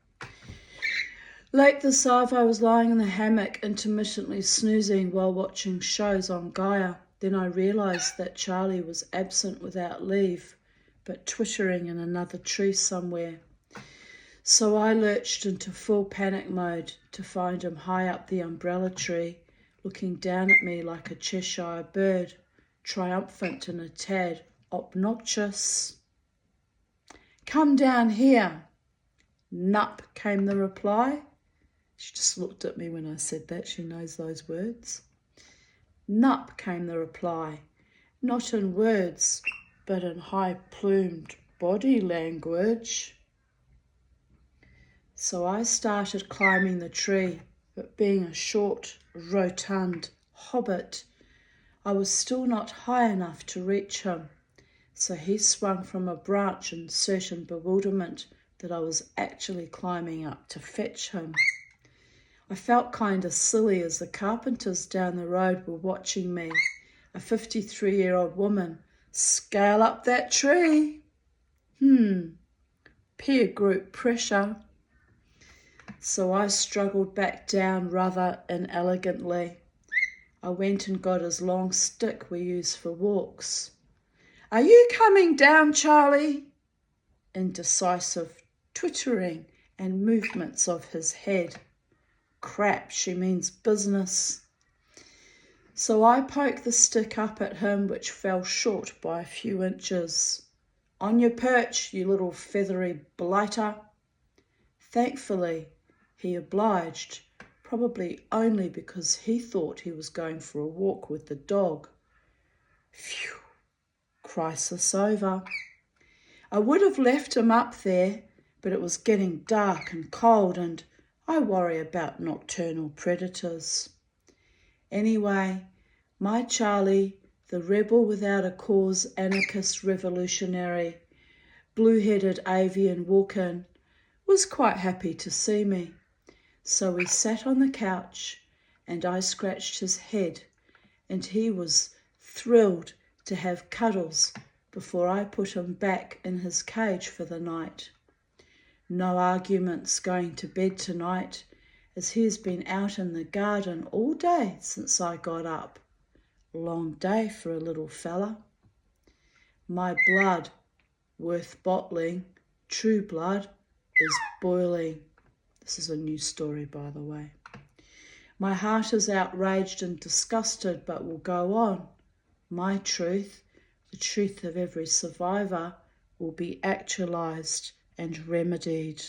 Late this arvo, I was lying in the hammock, intermittently snoozing while watching shows on Gaia. Then I realised that Charlie was absent without leave, but twittering in another tree somewhere. So I lurched into full panic mode to find him high up the umbrella tree, looking down at me like a Cheshire bird, triumphant and a tad obnoxious. Come down here. Nup, came the reply. She just looked at me when I said that. She knows those words. Nup, came the reply, not in words, but in high-plumed body language. So I started climbing the tree, but being a short, rotund hobbit, I was still not high enough to reach him. So he swung from a branch in certain bewilderment that I was actually climbing up to fetch him. I felt kind of silly as the carpenters down the road were watching me, a 53-year-old woman, scale up that tree. Peer group pressure. So I struggled back down rather inelegantly. I went and got his long stick we use for walks. Are you coming down, Charlie? Indecisive twittering and movements of his head. Crap, she means business. So I poked the stick up at him, which fell short by a few inches. On your perch, you little feathery blighter. Thankfully, he obliged, probably only because he thought he was going for a walk with the dog. Phew, crisis over. I would have left him up there, but it was getting dark and cold and I worry about nocturnal predators. Anyway, my Charlie, the rebel without a cause, anarchist revolutionary, blue-headed avian walk-in, was quite happy to see me. So we sat on the couch and I scratched his head and he was thrilled to have cuddles before I put him back in his cage for the night. No arguments going to bed tonight, as he has been out in the garden all day since I got up. Long day for a little fella. My blood, worth bottling, true blood, is boiling. This is a new story, by the way. My heart is outraged and disgusted, but will go on. My truth, the truth of every survivor, will be actualized and remedied.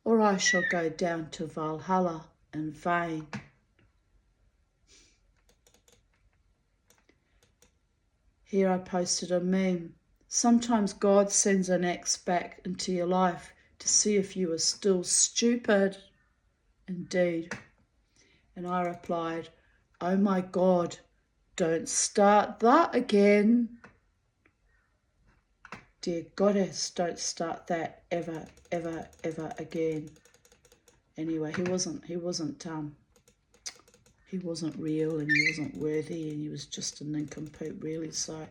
Or I shall go down to Valhalla in vain. Here I posted a meme. Sometimes God sends an ex back into your life to see if you are still stupid. Indeed. And I replied, oh my God, don't start that again. Dear Goddess, don't start that ever, ever, ever again. Anyway, he wasn't real, and he wasn't worthy, and he was just a nincompoop, really. So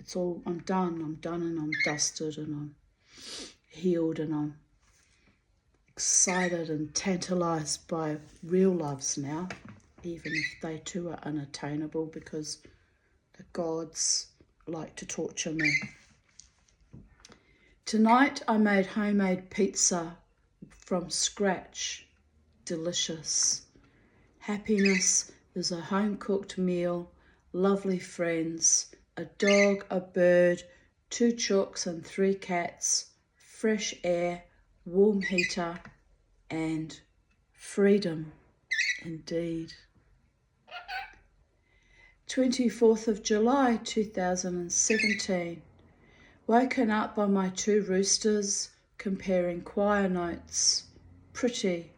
it's all, I'm done and I'm dusted and I'm healed and I'm excited and tantalised by real loves now, even if they too are unattainable because the gods like to torture me. Tonight I made homemade pizza from scratch. Delicious. Happiness is a home-cooked meal, lovely friends, a dog, a bird, 2 chooks and 3 cats, fresh air, warm heater, and freedom, indeed. 24th of July 2017. Woken up by my 2 roosters comparing choir notes. Pretty.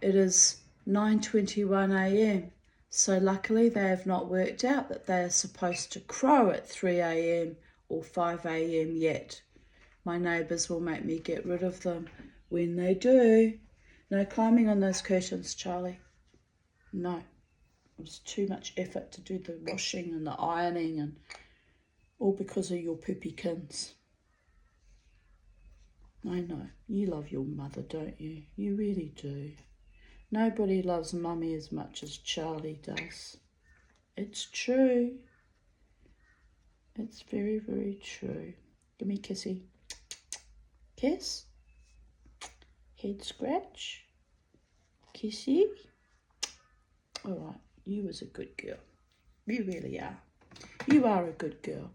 It is 9:21 a.m, so luckily they have not worked out that they are supposed to crow at 3 a.m. or 5 a.m. yet. My neighbours will make me get rid of them when they do. No climbing on those curtains, Charlie. No. It was too much effort to do the washing and the ironing, and all because of your poopykins. I know. You love your mother, don't you? You really do. Nobody loves Mummy as much as Charlie does. It's true. It's very, very true. Give me a kissy. Kiss. Head scratch. Kissy. All right. You was a good girl. You really are. You are a good girl.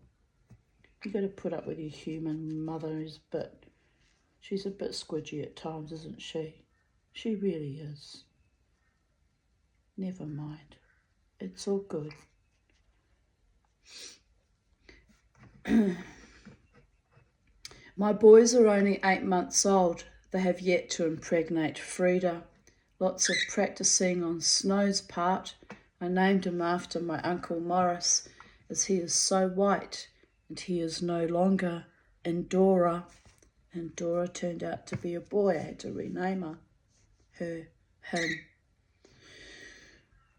You got to put up with your human mother, she's a bit squidgy at times, isn't she? She really is. Never mind. It's all good. My boys are only 8 months old. They have yet to impregnate Frida. Lots of practicing on Snow's part. I named him after my Uncle Morris, as he is so white, and he is no longer Endora. And Dora turned out to be a boy. I had to rename him.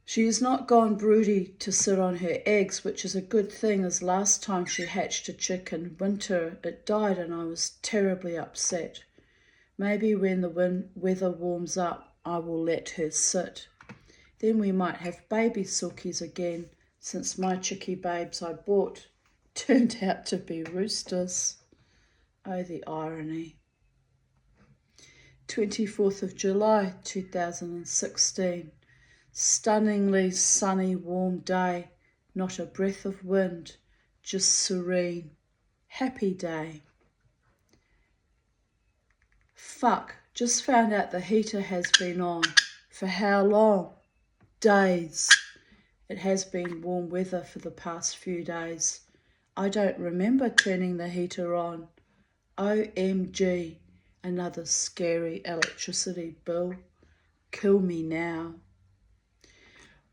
She has not gone broody to sit on her eggs, which is a good thing, as last time she hatched a chick in winter, it died and I was terribly upset. Maybe when the weather warms up, I will let her sit. Then we might have baby silkies again, since my chickie babes I bought turned out to be roosters. Oh, the irony. 24th of July 2016. Stunningly sunny, warm day. Not a breath of wind, just serene. Happy day. Fuck, just found out the heater has been on. For how long? Days. It has been warm weather for the past few days. I don't remember turning the heater on. OMG, another scary electricity bill. Kill me now.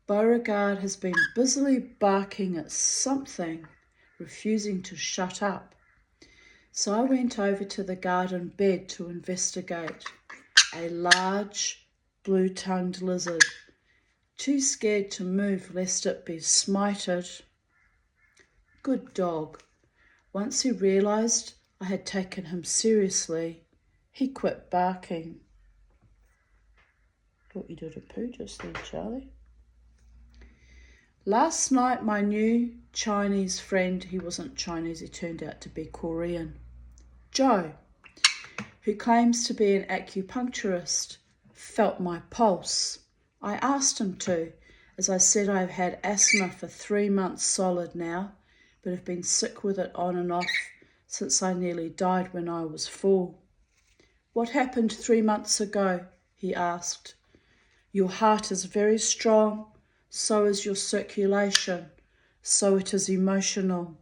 Beauregard has been busily barking at something, refusing to shut up. So I went over to the garden bed to investigate. A large, blue-tongued lizard, too scared to move lest it be smited. good dog. Once he realised I had taken him seriously, he quit barking. Thought you did a poo just then, Charlie. Last night, my new Chinese friend, he wasn't Chinese, he turned out to be Korean, Joe, who claims to be an acupuncturist, felt my pulse. I asked him to, as I said I've had asthma for 3 months solid now, but have been sick with it on and off since I nearly died when I was 4. What happened 3 months ago? He asked. Your heart is very strong, so is your circulation, so it is emotional.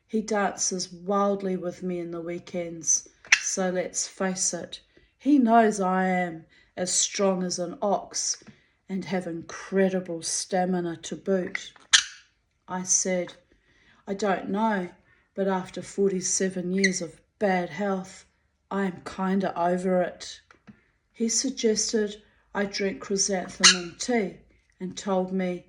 He dances wildly with me in the weekends, so let's face it, he knows I am as strong as an ox and have incredible stamina to boot. I said, I don't know, but after 47 years of bad health, I am kinda over it. He suggested I drink chrysanthemum tea and told me,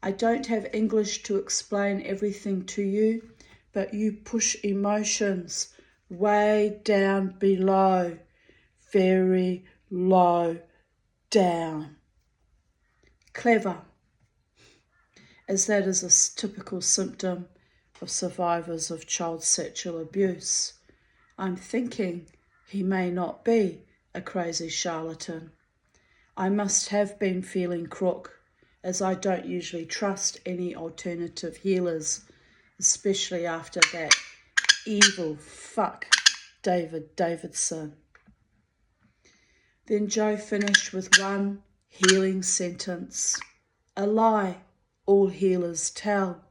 I don't have English to explain everything to you, but you push emotions way down below, very low down. Clever, as that is a typical symptom of survivors of child sexual abuse. I'm thinking he may not be a crazy charlatan. I must have been feeling crook, as I don't usually trust any alternative healers, especially after that evil fuck David Davidson. Then Joe finished with one healing sentence, a lie all healers tell,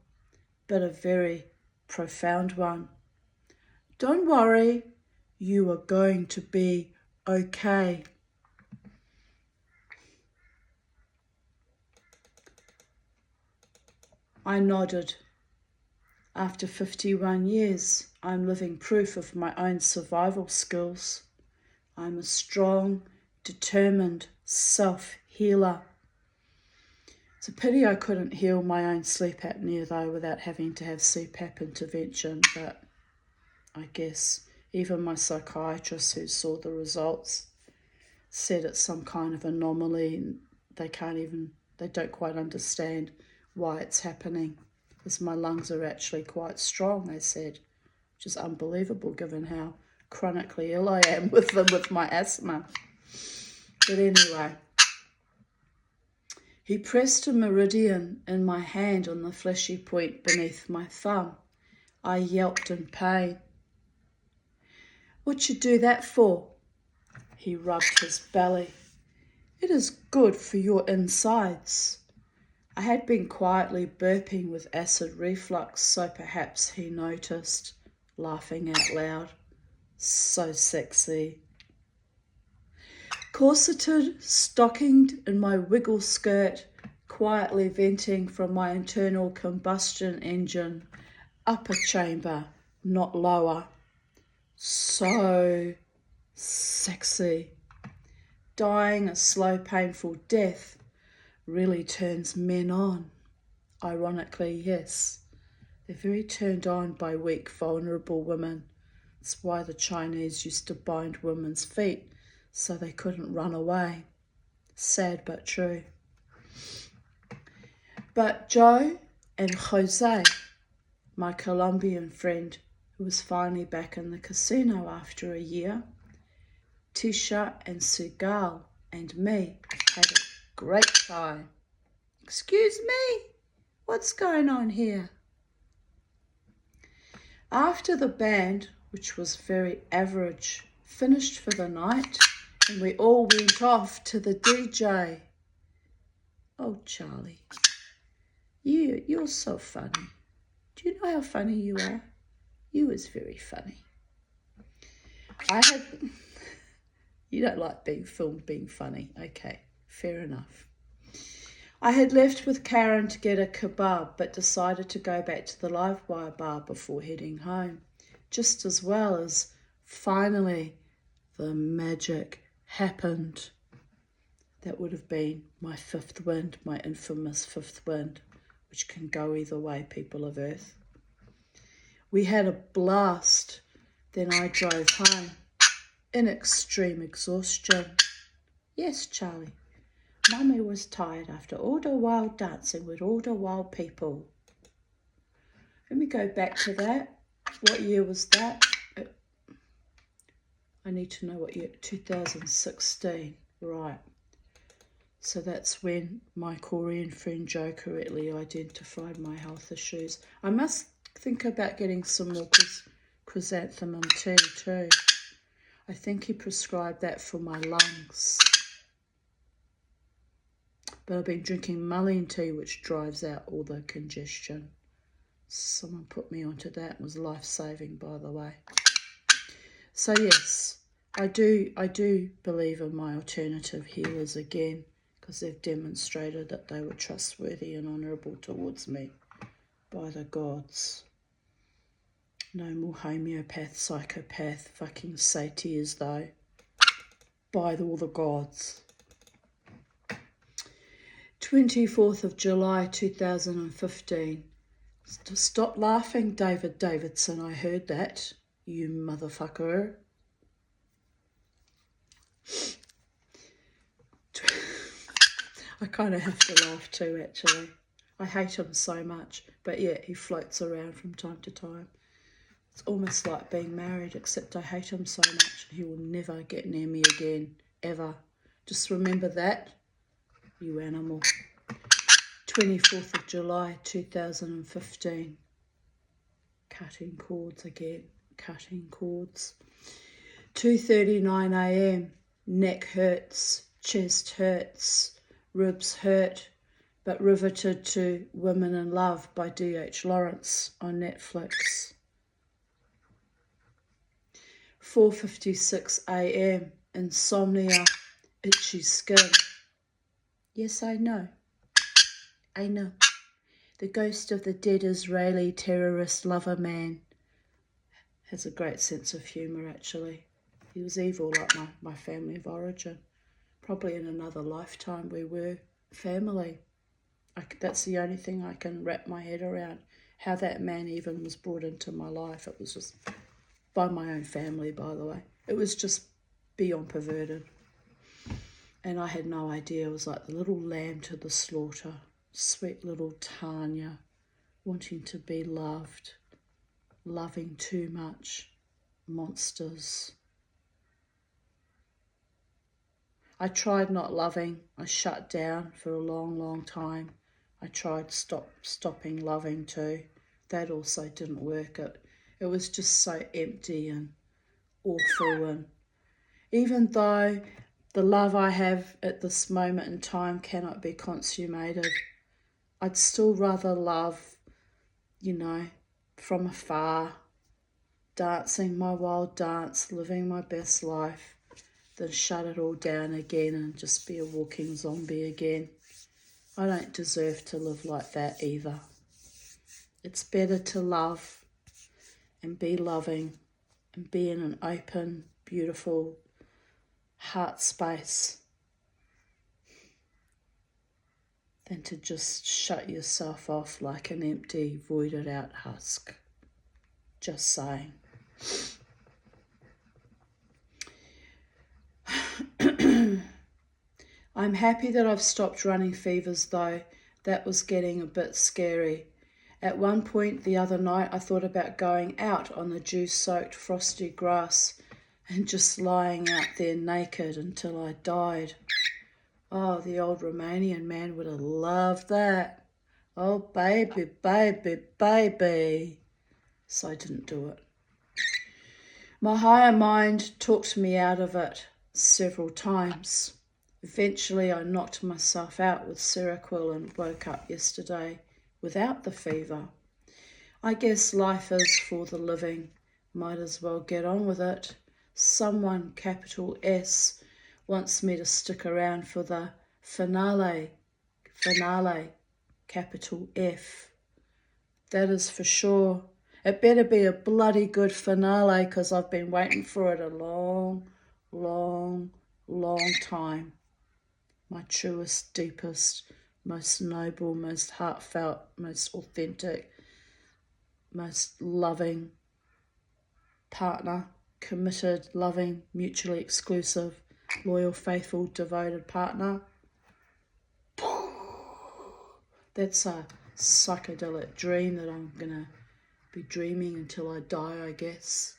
but a very profound one. Don't worry, you are going to be okay. I nodded. After 51 years, I'm living proof of my own survival skills. I'm a strong, determined self-healer. It's a pity I couldn't heal my own sleep apnea, though, without having to have CPAP intervention, but I guess even my psychiatrist who saw the results said it's some kind of anomaly and they don't quite understand why it's happening, because my lungs are actually quite strong, they said, which is unbelievable given how chronically ill I am with my asthma. But anyway, he pressed a meridian in my hand on the fleshy point beneath my thumb. I yelped in pain. What you do that for? He rubbed his belly. It is good for your insides. I had been quietly burping with acid reflux, so perhaps he noticed, laughing out loud. So sexy. Corseted, stockinged in my wiggle skirt, quietly venting from my internal combustion engine, upper chamber, not lower. So sexy. Dying a slow, painful death really turns men on. Ironically, yes. They're very turned on by weak, vulnerable women. It's why the Chinese used to bind women's feet so they couldn't run away. Sad but true. But Joe and Jose, my Colombian friend who was finally back in the casino after a year, Tisha and Sigal and me had a great time. Excuse me, what's going on here? After the band, which was very average, finished for the night, and we all went off to the DJ. Oh, Charlie, you're so funny. Do you know how funny you are? You is very funny. You don't like being filmed being funny. Okay, fair enough. I had left with Karen to get a kebab, but decided to go back to the Livewire bar before heading home, just as well as finally the magic happened. That would have been my fifth wind, my infamous fifth wind, which can go either way, people of Earth. We had a blast. Then I drove home in extreme exhaustion. Yes, Charlie. Mummy was tired after all the wild dancing with all the wild people. Let me go back to that. What year was that? I need to know what year. 2016. Right. So that's when my Korean friend Joe correctly identified my health issues. I must think about getting some more chrysanthemum tea too. I think he prescribed that for my lungs. But I've been drinking mullein tea, which drives out all the congestion. Someone put me onto that. It was life-saving, by the way. So yes, I do believe in my alternative healers again, because they've demonstrated that they were trustworthy and honourable towards me by the gods. No more homeopath, psychopath, fucking satyrs though. By all the gods. 24th of July 2015. Stop laughing, David Davidson. I heard that, you motherfucker. I kind of have to laugh too, actually. I hate him so much. But yeah, he floats around from time to time. It's almost like being married, except I hate him so much and he will never get near me again, ever. Just remember that, you animal. 24th of July 2015. Cutting cords again. Cutting cords. 2:39 a.m. Neck hurts. Chest hurts. Ribs hurt. But riveted to Women in Love by D.H. Lawrence on Netflix. 4:56 a.m. Insomnia. Itchy skin. Yes, I know. I know. The ghost of the dead Israeli terrorist lover man has a great sense of humour, actually. He was evil like my family of origin. Probably in another lifetime we were family. That's the only thing I can wrap my head around, how that man even was brought into my life. It was just by my own family, by the way. It was just beyond perverted. And I had no idea. It was like the little lamb to the slaughter. Sweet little Tanya, wanting to be loved, loving too much, monsters. I tried not loving. I shut down for a long, long time. I tried stopping loving too. That also didn't work. It was just so empty and awful. And even though the love I have at this moment in time cannot be consummated, I'd still rather love, from afar, dancing my wild dance, living my best life, than shut it all down again and just be a walking zombie again. I don't deserve to live like that either. It's better to love and be loving and be in an open, beautiful heart space than to just shut yourself off like an empty, voided out husk. Just saying. I'm happy that I've stopped running fevers though. That was getting a bit scary. At one point the other night I thought about going out on the dew-soaked frosty grass and just lying out there naked until I died. Oh, the old Romanian man would have loved that. Oh, baby, baby, baby. So I didn't do it. My higher mind talked me out of it several times. Eventually I knocked myself out with Seroquel and woke up yesterday without the fever. I guess life is for the living. Might as well get on with it. Someone, capital S, wants me to stick around for the finale, capital F. That is for sure. It better be a bloody good finale, because I've been waiting for it a long, long, long time. My truest, deepest, most noble, most heartfelt, most authentic, most loving partner, committed, loving, mutually exclusive, loyal, faithful, devoted partner. That's a psychedelic dream that I'm going to be dreaming until I die, I guess.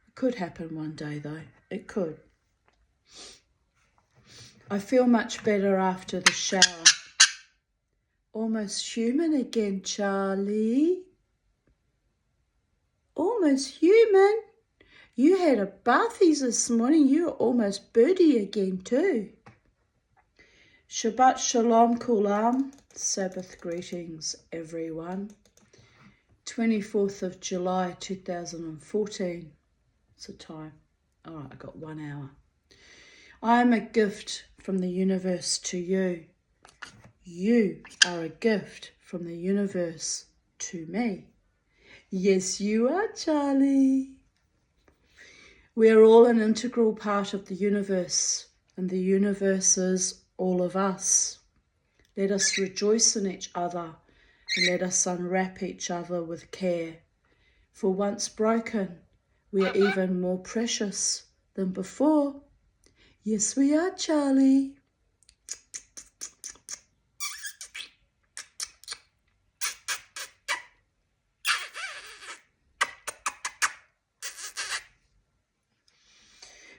It could happen one day, though. It could. I feel much better after the shower. Almost human again, Charlie. Almost human. You had a bathies this morning. You're almost birdie again too. Shabbat Shalom Kulam. Sabbath greetings, everyone. 24th of July 2014. It's the time. All right, I got 1 hour. I am a gift from the universe to you. You are a gift from the universe to me. Yes, you are, Charlie. We are all an integral part of the universe, and the universe is all of us. Let us rejoice in each other, and let us unwrap each other with care. For once broken, we are even more precious than before. Yes, we are, Charlie.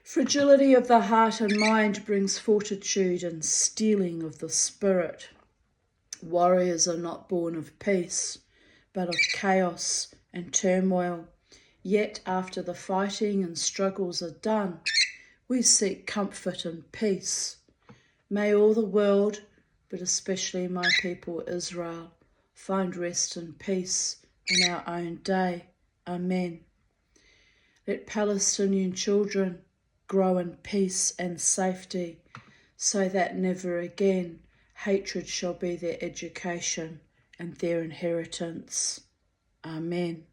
Fragility of the heart and mind brings fortitude and steeling of the spirit. Warriors are not born of peace, but of chaos and turmoil. Yet after the fighting and struggles are done, we seek comfort and peace. May all the world, but especially my people Israel, find rest and peace in our own day. Amen. Let Palestinian children grow in peace and safety, so that never again hatred shall be their education and their inheritance. Amen.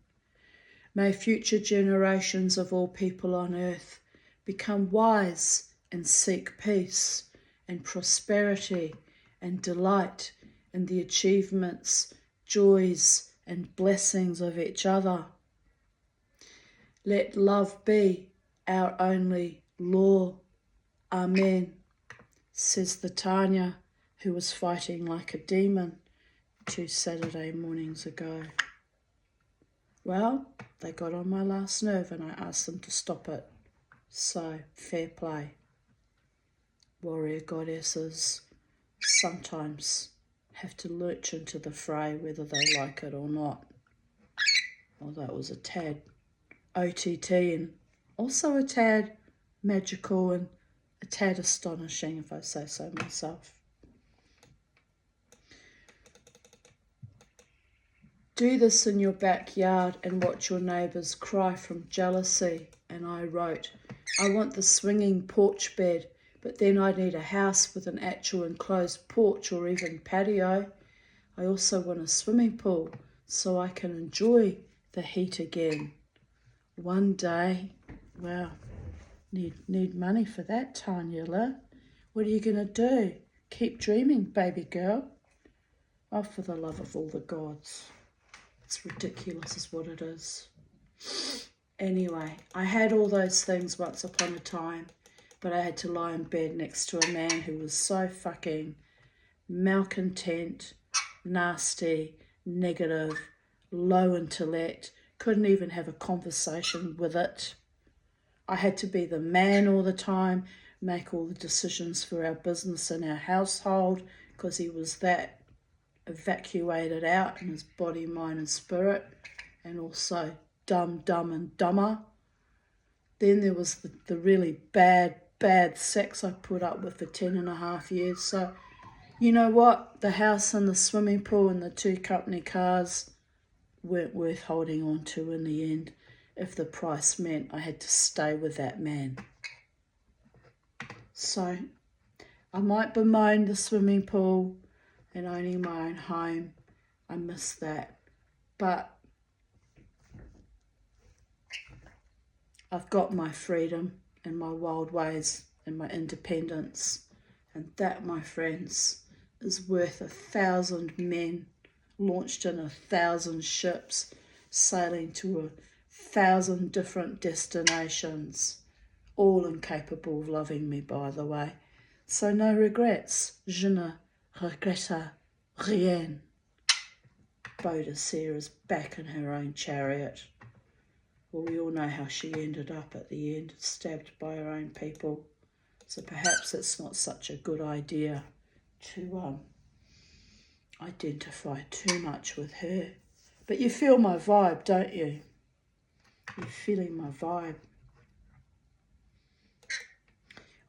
May future generations of all people on earth become wise and seek peace and prosperity and delight in the achievements, joys and blessings of each other. Let love be our only law. Amen, says the Tanya, who was fighting like a demon 2 Saturday mornings ago. Well, they got on my last nerve and I asked them to stop it. So, fair play. Warrior goddesses sometimes have to lurch into the fray whether they like it or not. Although it was a tad OTT and also a tad magical and a tad astonishing, if I say so myself. Do this in your backyard and watch your neighbours cry from jealousy. And I wrote, I want the swinging porch bed, but then I need a house with an actual enclosed porch or even patio. I also want a swimming pool so I can enjoy the heat again. One day. Wow. Need money for that, Tanya. What are you going to do? Keep dreaming, baby girl. Oh, for the love of all the gods. It's ridiculous is what it is. Anyway, I had all those things once upon a time, but I had to lie in bed next to a man who was so fucking malcontent, nasty, negative, low intellect, couldn't even have a conversation with it. I had to be the man all the time, make all the decisions for our business and our household, because he was that evacuated out in his body, mind and spirit, and also dumb and dumber. Then there was the really bad sex I put up with for 10.5 years. So, you know what? The house and the swimming pool and the 2 company cars weren't worth holding on to in the end, if the price meant I had to stay with that man. So, I might bemoan the swimming pool and owning my own home. I miss that. But I've got my freedom and my wild ways and my independence. And that, my friends, is worth 1,000 men launched in 1,000 ships, sailing to 1,000 different destinations, all incapable of loving me, by the way. So no regrets. Je ne regrette rien. Boadicea is back in her own chariot. Well, we all know how she ended up at the end, stabbed by her own people. So perhaps it's not such a good idea to identify too much with her. But you feel my vibe, don't you? You're feeling my vibe.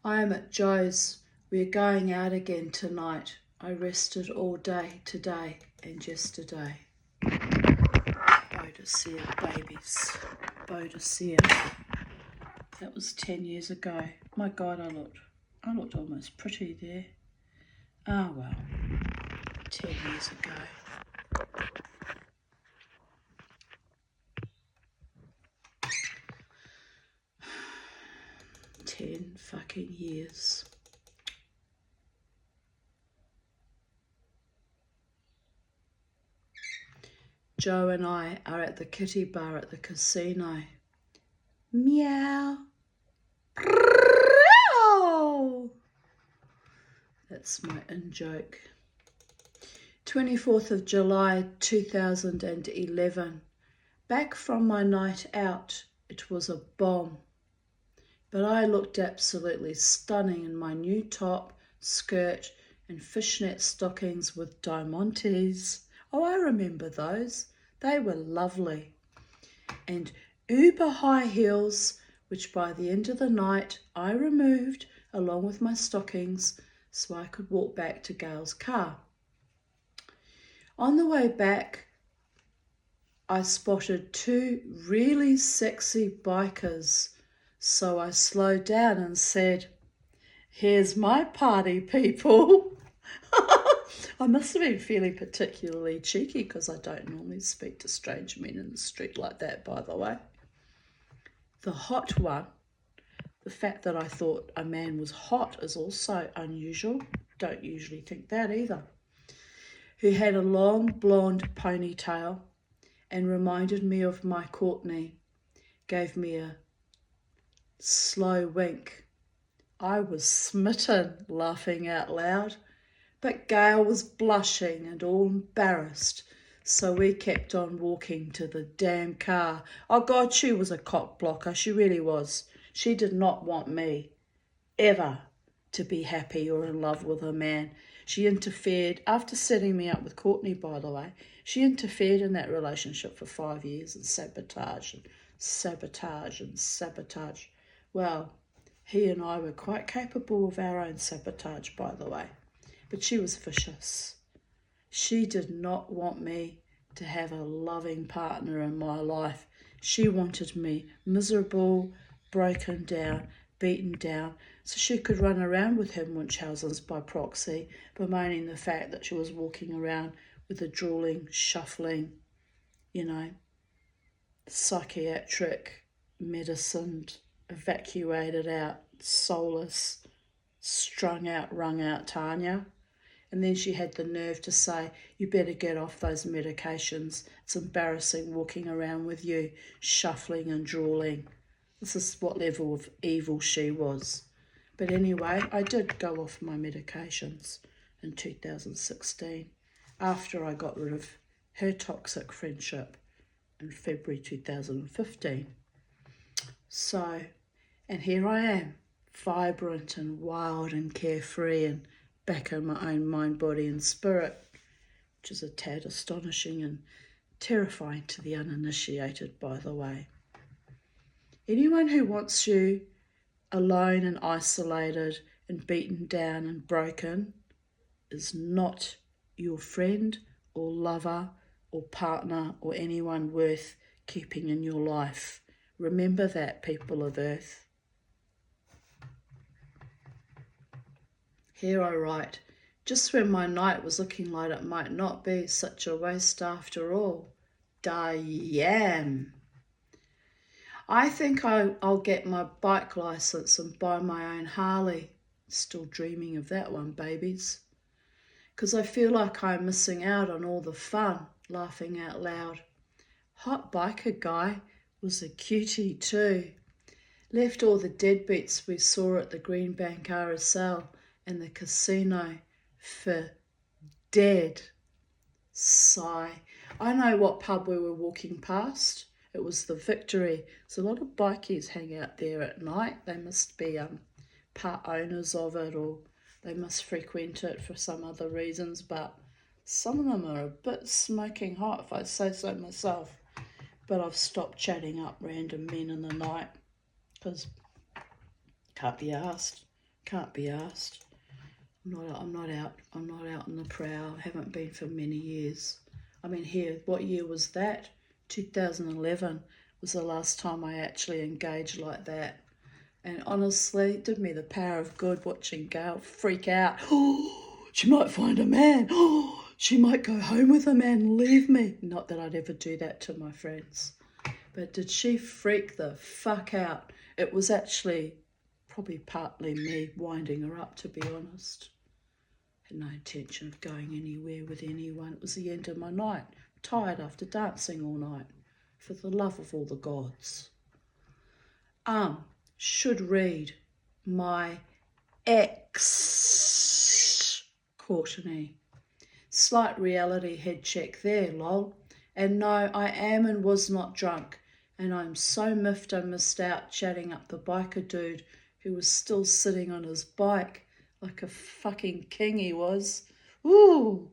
I am at Joe's. We're going out again tonight. I rested all day today and yesterday. Boadicea babies. Boadicea. That was 10 years ago. My God, I looked almost pretty there. Ah, well, 10 years ago. 10 fucking years. Joe and I are at the kitty bar at the casino. Meow. That's my in-joke. 24th of July 2011. Back from my night out. It was a bomb. But I looked absolutely stunning in my new top, skirt and fishnet stockings with diamantes. Oh, I remember those. They were lovely. And uber high heels, which by the end of the night I removed along with my stockings so I could walk back to Gail's car. On the way back, I spotted two really sexy bikers, so I slowed down and said, "Here's my party, people." I must have been feeling particularly cheeky because I don't normally speak to strange men in the street like that, by the way. The hot one, the fact that I thought a man was hot is also unusual. Don't usually think that either. Who had a long blonde ponytail and reminded me of my Courtney, gave me a slow wink. I was smitten, laughing out loud. But Gail was blushing and all embarrassed, so we kept on walking to the damn car. Oh God, she was a cock blocker, she really was. She did not want me, ever, to be happy or in love with a man. She interfered, after setting me up with Courtney, by the way, she interfered in that relationship for 5 years and sabotage and sabotage and sabotage. Well, he and I were quite capable of our own sabotage, by the way. But she was vicious. She did not want me to have a loving partner in my life. She wanted me miserable, broken down, beaten down, so she could run around with her Munchausen's by proxy, bemoaning the fact that she was walking around with a drooling, shuffling, psychiatric, medicined, evacuated out, soulless, strung out, wrung out Tanya. And then she had the nerve to say, "You better get off those medications. It's embarrassing walking around with you, shuffling and drooling." This is what level of evil she was. But anyway, I did go off my medications in 2016 after I got rid of her toxic friendship in February 2015. So, and here I am, vibrant and wild and carefree and back in my own mind, body and spirit, which is a tad astonishing and terrifying to the uninitiated, by the way. Anyone who wants you alone and isolated and beaten down and broken is not your friend or lover or partner or anyone worth keeping in your life. Remember that, people of Earth. Here I write, just when my night was looking like it might not be such a waste after all. Diane. I think I'll get my bike license and buy my own Harley. Still dreaming of that one, babies. because I feel like I'm missing out on all the fun, laughing out loud. Hot biker guy was a cutie too. Left all the deadbeats we saw at the Greenbank RSL and the casino for dead. Sigh. I know what pub we were walking past. It was the Victory. There's a lot of bikies hang out there at night. They must be part owners of it, or they must frequent it for some other reasons, but some of them are a bit smoking hot, if I say so myself. But I've stopped chatting up random men in the night because can't be asked. I'm not out on the prowl. I haven't been for many years. I mean, here, what year was that? 2011 was the last time I actually engaged like that. And honestly, it did me the power of good watching Gail freak out. Oh, she might find a man. Oh, she might go home with a man and leave me. Not that I'd ever do that to my friends. But did she freak the fuck out? It was actually probably partly me winding her up, to be honest. Had no intention of going anywhere with anyone. It was the end of my night. Tired after dancing all night. For the love of all the gods. Should read my ex Courtney. Slight reality head check there, lol. And no, I am and was not drunk. And I'm so miffed I missed out chatting up the biker dude who was still sitting on his bike like a fucking king he was. Ooh,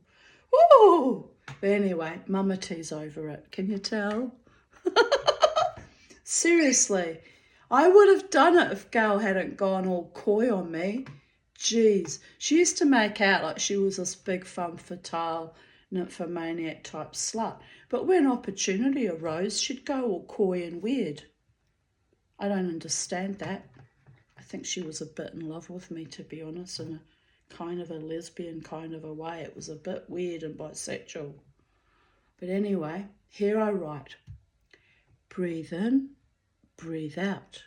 ooh. But anyway, Mama T's over it. Can you tell? Seriously, I would have done it if Gail hadn't gone all coy on me. Jeez, she used to make out like she was this big femme fatale, nymphomaniac type slut. But when opportunity arose, she'd go all coy and weird. I don't understand that. I think she was a bit in love with me, to be honest, in a kind of a lesbian kind of a way. It was a bit weird and bisexual. But anyway, here I write. Breathe in, breathe out.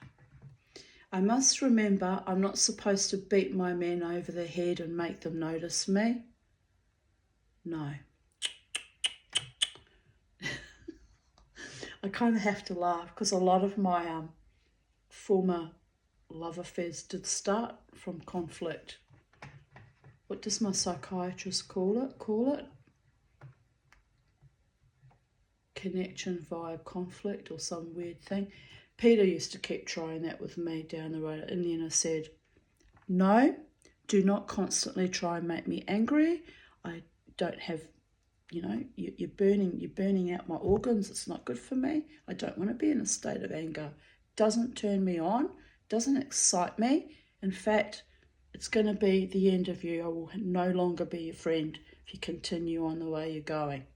I must remember I'm not supposed to beat my men over the head and make them notice me. No. I kind of have to laugh because a lot of my former love affairs did start from conflict. What does my psychiatrist call it? Connection via conflict or some weird thing. Peter used to keep trying that with me down the road. And then I said, no, do not constantly try and make me angry. I don't have, you're burning out my organs. It's not good for me. I don't want to be in a state of anger. Doesn't turn me on, doesn't excite me. In fact, it's going to be the end of you. I will no longer be your friend if you continue on the way you're going.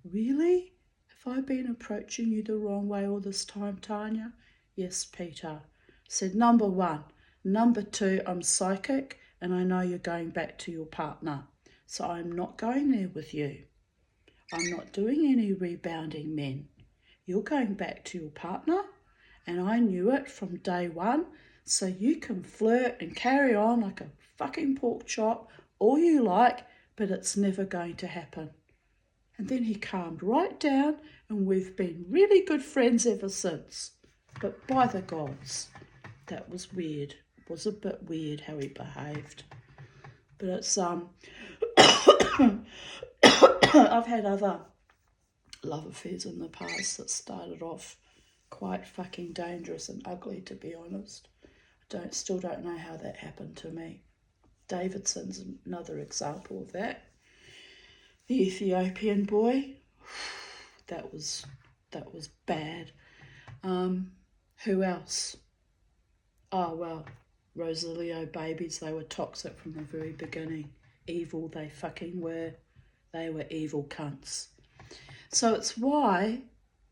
Really? Have I been approaching you the wrong way all this time, Tanya? Yes, Peter. Said, number 1. Number 2, I'm psychic and I know you're going back to your partner. So I'm not going there with you. I'm not doing any rebounding men. You're going back to your partner and I knew it from day one. So you can flirt and carry on like a fucking pork chop all you like, but it's never going to happen. And then he calmed right down and we've been really good friends ever since. But by the gods, that was weird. It was a bit weird how he behaved. But it's, I've had other love affairs in the past that started off quite fucking dangerous and ugly, to be honest. Still don't know how that happened to me. Davidson's another example of that. The Ethiopian boy, that was bad. Who else? Oh, well, Rosalio babies, they were toxic from the very beginning. Evil they fucking were. They were evil cunts. So it's why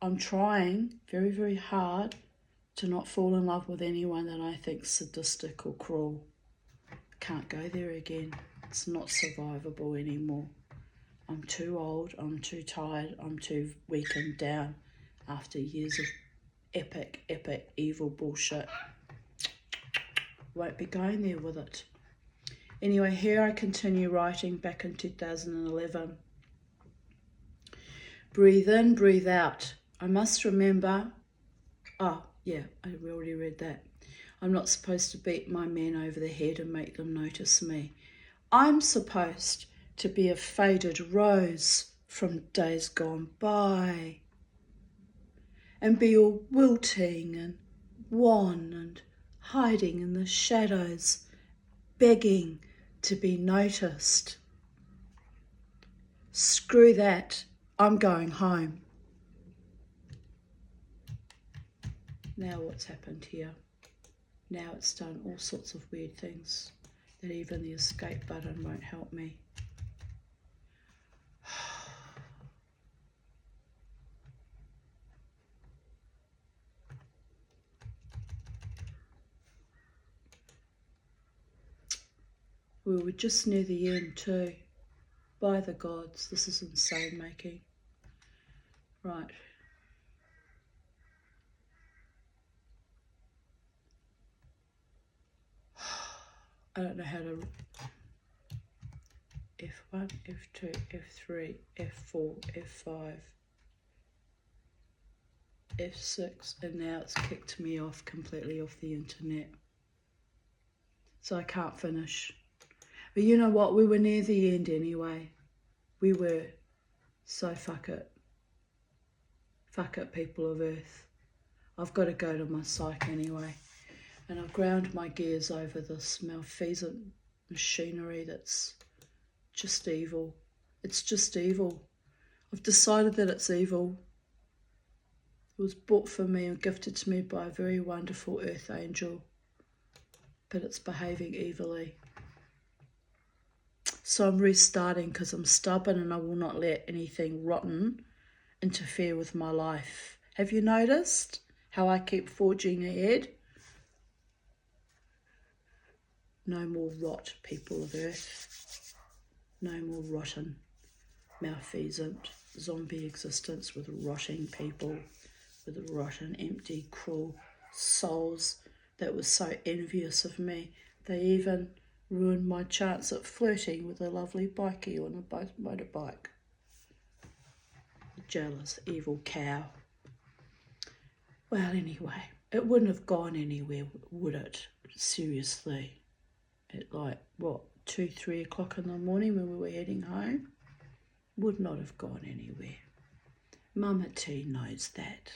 I'm trying very, very hard to not fall in love with anyone that I think sadistic or cruel. I can't go there again. It's not survivable anymore. I'm too old, I'm too tired, I'm too weakened down after years of epic, evil bullshit. Won't be going there with it. Anyway, here I continue writing back in 2011. Breathe in, breathe out. I must remember, oh yeah, I already read that. I'm not supposed to beat my men over the head and make them notice me. I'm supposed to be a faded rose from days gone by and be all wilting and wan and hiding in the shadows, begging to be noticed. Screw that, I'm going home. Now what's happened here? Now it's done all sorts of weird things that even the escape button won't help me. We were just near the end too. By the gods, this is insane making. Right. I don't know how to... F1, F2, F3, F4, F5, F6, and now it's kicked me off completely off the internet. So I can't finish. But you know what? We were near the end anyway. We were. So fuck it. Fuck it, people of Earth. I've got to go to my psych anyway. And I've ground my gears over this malfeasant machinery that's just evil. It's just evil. I've decided that it's evil. It was bought for me and gifted to me by a very wonderful earth angel. But it's behaving evilly. So I'm restarting because I'm stubborn and I will not let anything rotten interfere with my life. Have you noticed how I keep forging ahead? No more rot, people of Earth. No more rotten, malfeasant, zombie existence with rotting people, with rotten, empty, cruel souls that were so envious of me. They even ruined my chance at flirting with a lovely bikie on a motorbike. Jealous, evil cow. Well, anyway, it wouldn't have gone anywhere, would it? Seriously. At like, what, 2, 3 o'clock in the morning when we were heading home? Would not have gone anywhere. Mama T knows that.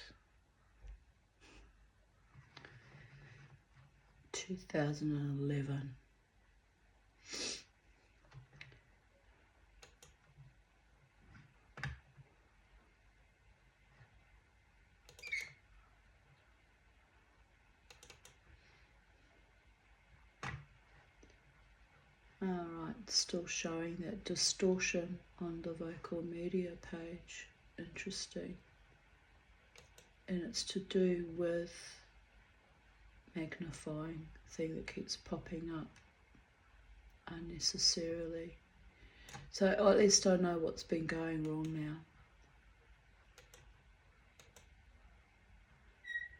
2011. Alright, still showing that distortion on the vocal media page. Interesting. And it's to do with magnifying thing that keeps popping up unnecessarily. So at least I know what's been going wrong now.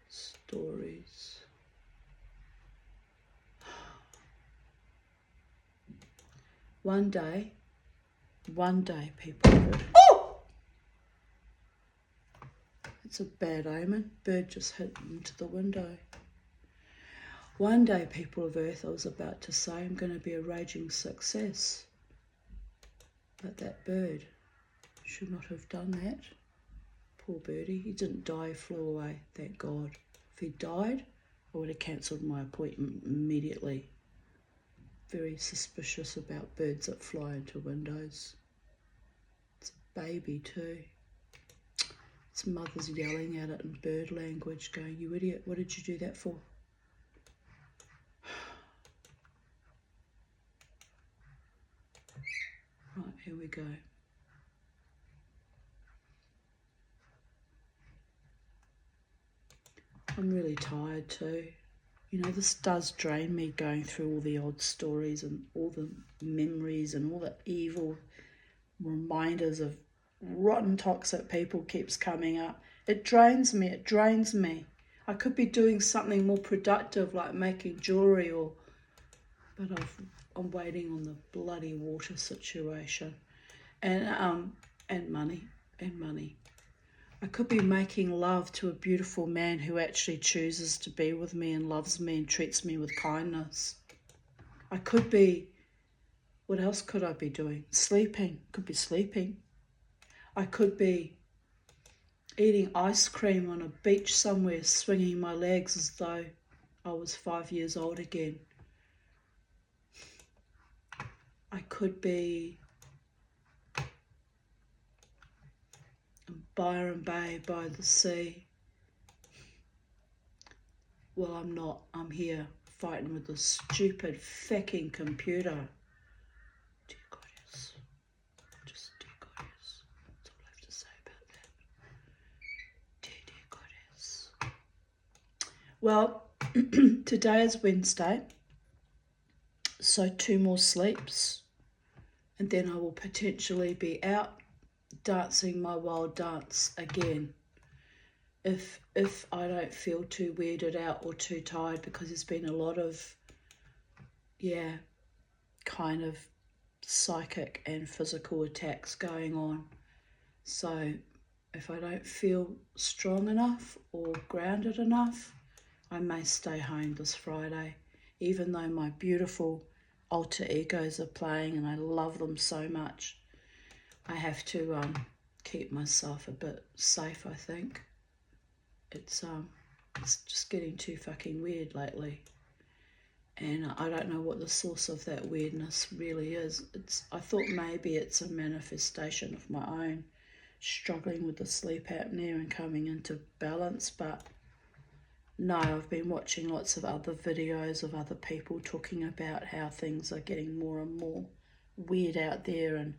Stories. One day, people would... Oh! It's a bad omen. Bird just hit into the window. One day, people of Earth, I was about to say I'm going to be a raging success. But that bird should not have done that. Poor birdie. He didn't die, he flew away, thank God. If he died, I would have cancelled my appointment immediately. Very suspicious about birds that fly into windows. It's a baby too. Its mother's yelling at it in bird language, going, "You idiot, what did you do that for?" Right, here we go. I'm really tired too. You know, this does drain me, going through all the odd stories and all the memories and all the evil reminders of rotten, toxic people keeps coming up. It drains me, it drains me. I could be doing something more productive like making jewellery but I'm waiting on the bloody water situation. And money. I could be making love to a beautiful man who actually chooses to be with me and loves me and treats me with kindness. I could be, what else could I be doing? Sleeping. Could be sleeping. I could be eating ice cream on a beach somewhere, swinging my legs as though I was 5 years old again. I could be in Byron Bay by the sea. Well, I'm not. I'm here fighting with this stupid fucking computer. Dear goddess. Just dear goddess. That's all I have to say about that. Dear goddess. Well, today is Wednesday. So 2 more sleeps. And then I will potentially be out dancing my wild dance again. If I don't feel too weirded out or too tired, because there's been a lot of, kind of psychic and physical attacks going on. So if I don't feel strong enough or grounded enough, I may stay home this Friday, even though my beautiful alter egos are playing and I love them so much. I have to keep myself a bit safe, I think. It's just getting too fucking weird lately. And I don't know what the source of that weirdness really is. I thought maybe it's a manifestation of my own struggling with the sleep apnea and coming into balance, but no, I've been watching lots of other videos of other people talking about how things are getting more and more weird out there and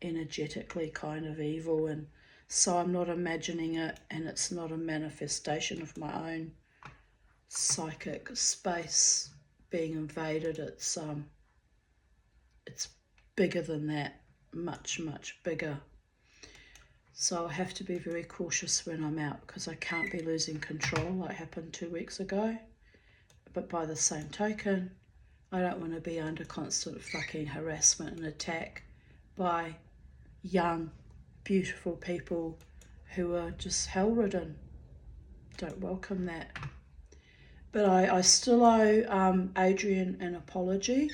energetically kind of evil, and so I'm not imagining it, and it's not a manifestation of my own psychic space being invaded. It's bigger than that, much bigger. So I have to be very cautious when I'm out, because I can't be losing control like happened 2 weeks ago. But by the same token, I don't want to be under constant fucking harassment and attack by young, beautiful people who are just hell-ridden. Don't welcome that. But I still owe Adrian an apology,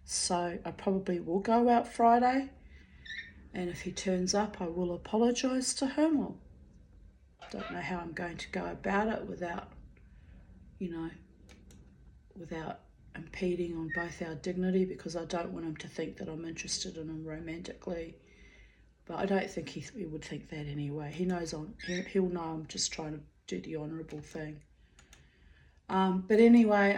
so I probably will go out Friday, and if he turns up I will apologise to him. I don't know how I'm going to go about it without impeding on both our dignity, because I don't want him to think that I'm interested in him romantically. But I don't think he would think that anyway. He knows he'll know I'm just trying to do the honourable thing. But anyway,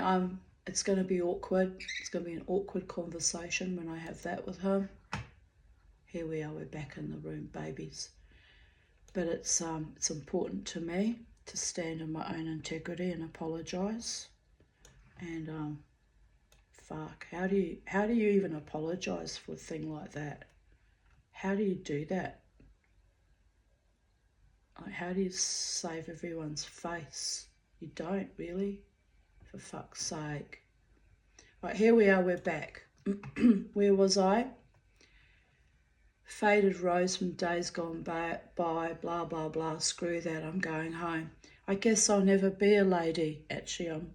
it's going to be awkward. It's going to be an awkward conversation when I have that with him. Here we are, we're back in the room, babies. But it's important to me to stand in my own integrity and apologise. And fuck, how do you even apologise for a thing like that? How do you do that? Like, how do you save everyone's face? You don't, really, for fuck's sake. Right, here we are, we're back. Where was I? Faded rose from days gone by, blah, blah, blah, screw that, I'm going home. I guess I'll never be a lady. Actually, I'm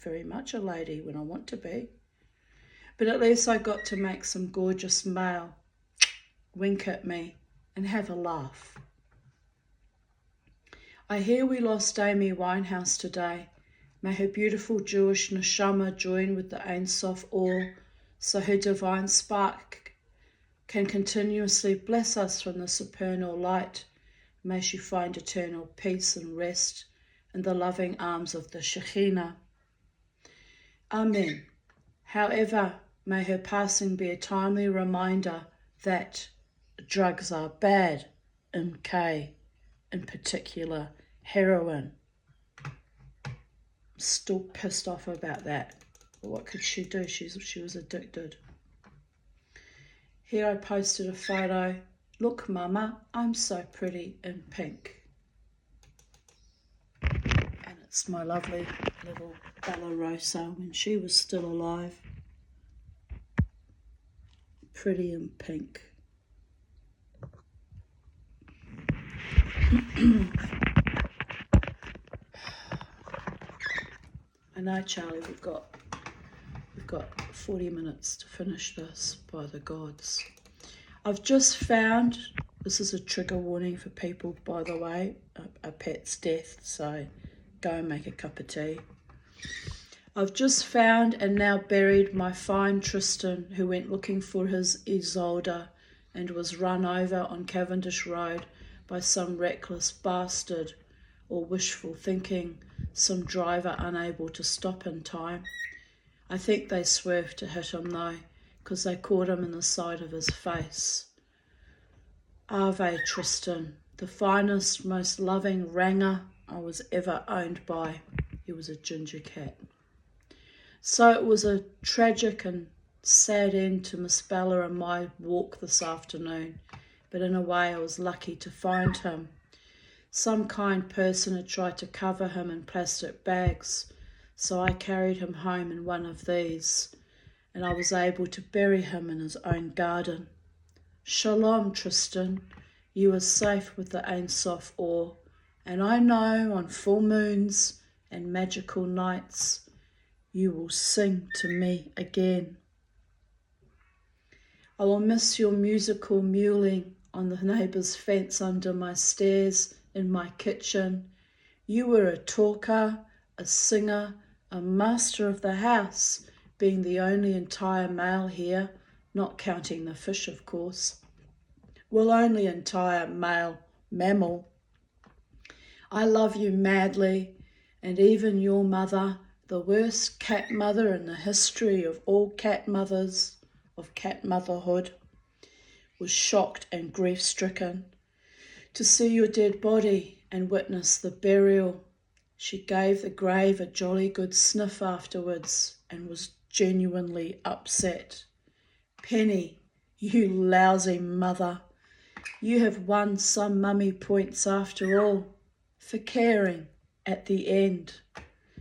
very much a lady when I want to be. But at least I got to make some gorgeous male wink at me and have a laugh. I hear we lost Amy Winehouse today. May her beautiful Jewish neshama join with the Ein Sof all, so her divine spark can continuously bless us from the supernal light. May she find eternal peace and rest in the loving arms of the Shekhinah. Amen. However, may her passing be a timely reminder that drugs are bad, MK, in particular heroin. Still pissed off about that. But what could she do? She was addicted. Here I posted a photo. Look, Mama, I'm so pretty in pink. And it's my lovely little Bella Rosa when she was still alive. pretty in pink. I know, Charlie, we've got 40 minutes to finish this, by the gods. I've just found, this is a trigger warning for people, by the way, a pet's death, so go and make a cup of tea. I've just found and now buried my fine Tristan, who went looking for his Isolde and was run over on Cavendish Road by some reckless bastard, or wishful thinking, some driver unable to stop in time. I think they swerved to hit him though, because they caught him in the side of his face. Ave Tristan, the finest, most loving ranger I was ever owned by. He was a ginger cat. So it was a tragic and sad end to Miss Bella and my walk this afternoon, but in a way I was lucky to find him. Some kind person had tried to cover him in plastic bags, so I carried him home in one of these, and I was able to bury him in his own garden. Shalom, Tristan, you are safe with the Ein Sof Or, and I know on full moons and magical nights you will sing to me again. I will miss your musical mewling on the neighbour's fence under my stairs, in my kitchen. You were a talker, a singer, a master of the house, being the only entire male here, not counting the fish, of course. Well, only entire male mammal. I love you madly, and even your mother, the worst cat mother in the history of all cat mothers, of cat motherhood, was shocked and grief-stricken to see your dead body and witness the burial. She gave the grave a jolly good sniff afterwards and was genuinely upset. Penny, you lousy mother, you have won some mummy points after all, for caring at the end.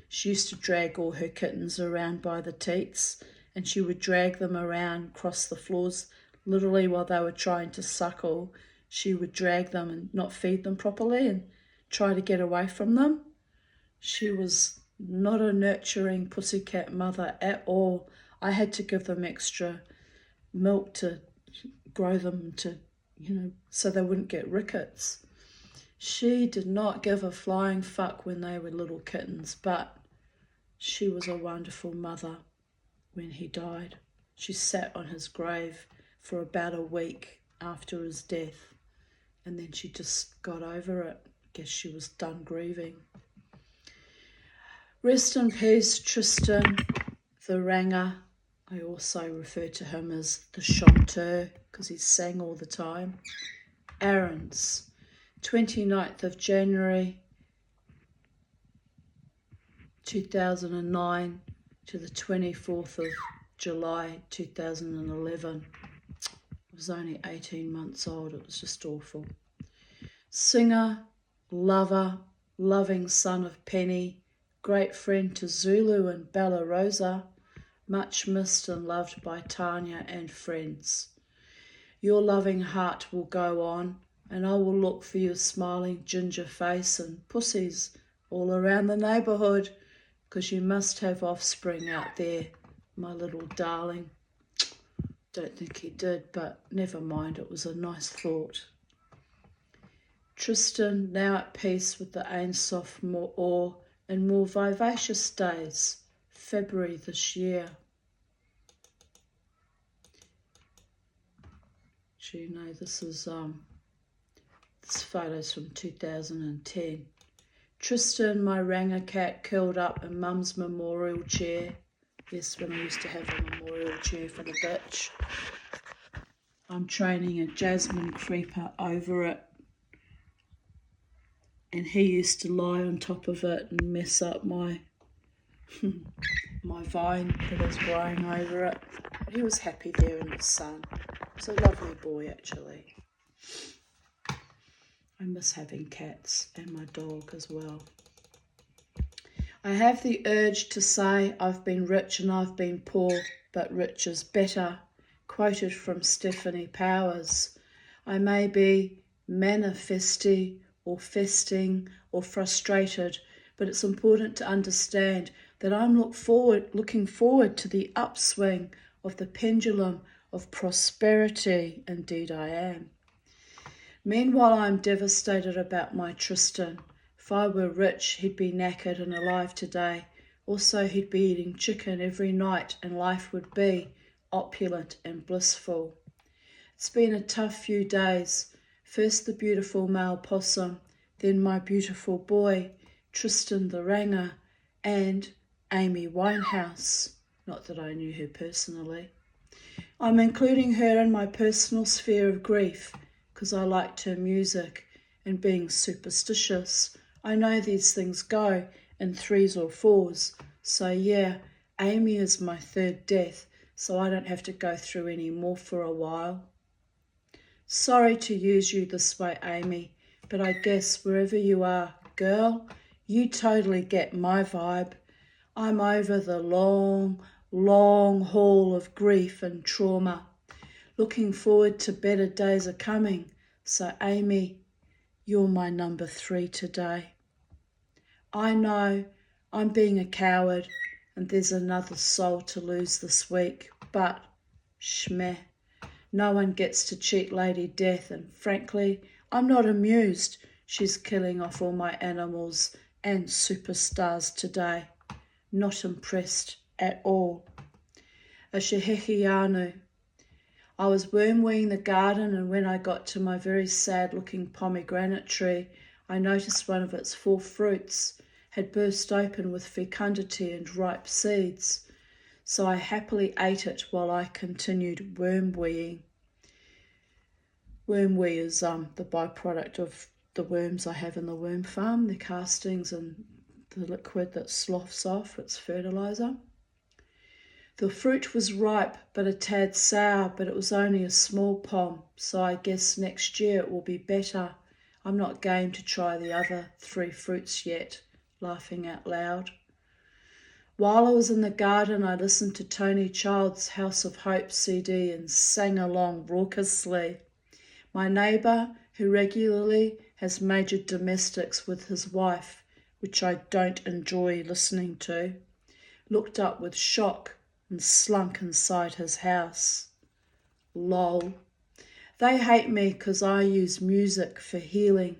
She used to drag all her kittens around by the teats, and she would drag them around across the floors, literally while they were trying to suckle. She would drag them and not feed them properly and try to get away from them. She was not a nurturing pussycat mother at all. I had to give them extra milk to grow them to, so they wouldn't get rickets. She did not give a flying fuck when they were little kittens, but she was a wonderful mother when he died. She sat on his grave for about a week after his death, and then she just got over it. I guess she was done grieving. Rest in peace, Tristan, the ranger. I also refer to him as the chanteur because he sang all the time. Aaron's 29th of January 2009 to the 24th of July 2011. I was only 18 months old. It was just awful. Singer, lover, loving son of Penny, great friend to Zulu and Bella Rosa, much missed and loved by Tanya and friends. Your loving heart will go on, and I will look for your smiling ginger face and pussies all around the neighbourhood, because you must have offspring out there, my little darling. Don't think he did, but never mind, it was a nice thought. Tristan, now at peace with the Ein Sof Or in more vivacious days, February this year. Do you know, this photo's from 2010. Tristan, my ranger cat, curled up in Mum's memorial chair. Yes, when I used to have a memorial chair for the bitch. I'm training a jasmine creeper over it, and he used to lie on top of it and mess up my my vine that was growing over it. But he was happy there in the sun. He was a lovely boy, actually. I miss having cats and my dog as well. I have the urge to say I've been rich and I've been poor, but rich is better, quoted from Stephanie Powers. I may be manifesty or festing or frustrated, but it's important to understand that I'm looking forward to the upswing of the pendulum of prosperity. Indeed I am. Meanwhile, I'm devastated about my Tristan. If I were rich, he'd be knackered and alive today. Also, he'd be eating chicken every night and life would be opulent and blissful. It's been a tough few days. First the beautiful male possum, then my beautiful boy, Tristan the Ranger, and Amy Winehouse. Not that I knew her personally. I'm including her in my personal sphere of grief because I liked her music, and being superstitious, I know these things go in 3s or 4s. So yeah, Amy is my third death, so I don't have to go through any more for a while. Sorry to use you this way, Amy, but I guess wherever you are, girl, you totally get my vibe. I'm over the long, long haul of grief and trauma. Looking forward to better days are coming. So Amy, you're my number 3 today. I know I'm being a coward and there's another soul to lose this week, but shmeh, no one gets to cheat Lady Death, and frankly, I'm not amused she's killing off all my animals and superstars today. Not impressed at all. A shehehianu. I was worm-weeing the garden, and when I got to my very sad-looking pomegranate tree, I noticed one of its 4 fruits had burst open with fecundity and ripe seeds. So I happily ate it while I continued worm-weeing. Worm-wee is the byproduct of the worms I have in the worm farm, the castings and the liquid that sloughs off, it's fertiliser. The fruit was ripe but a tad sour, but it was only a small pom, so I guess next year it will be better. I'm not game to try the other 3 fruits yet, laughing out loud. While I was in the garden, I listened to Tony Child's House of Hope CD and sang along raucously. My neighbour, who regularly has major domestics with his wife, which I don't enjoy listening to, looked up with shock and slunk inside his house. Lol. They hate me because I use music for healing,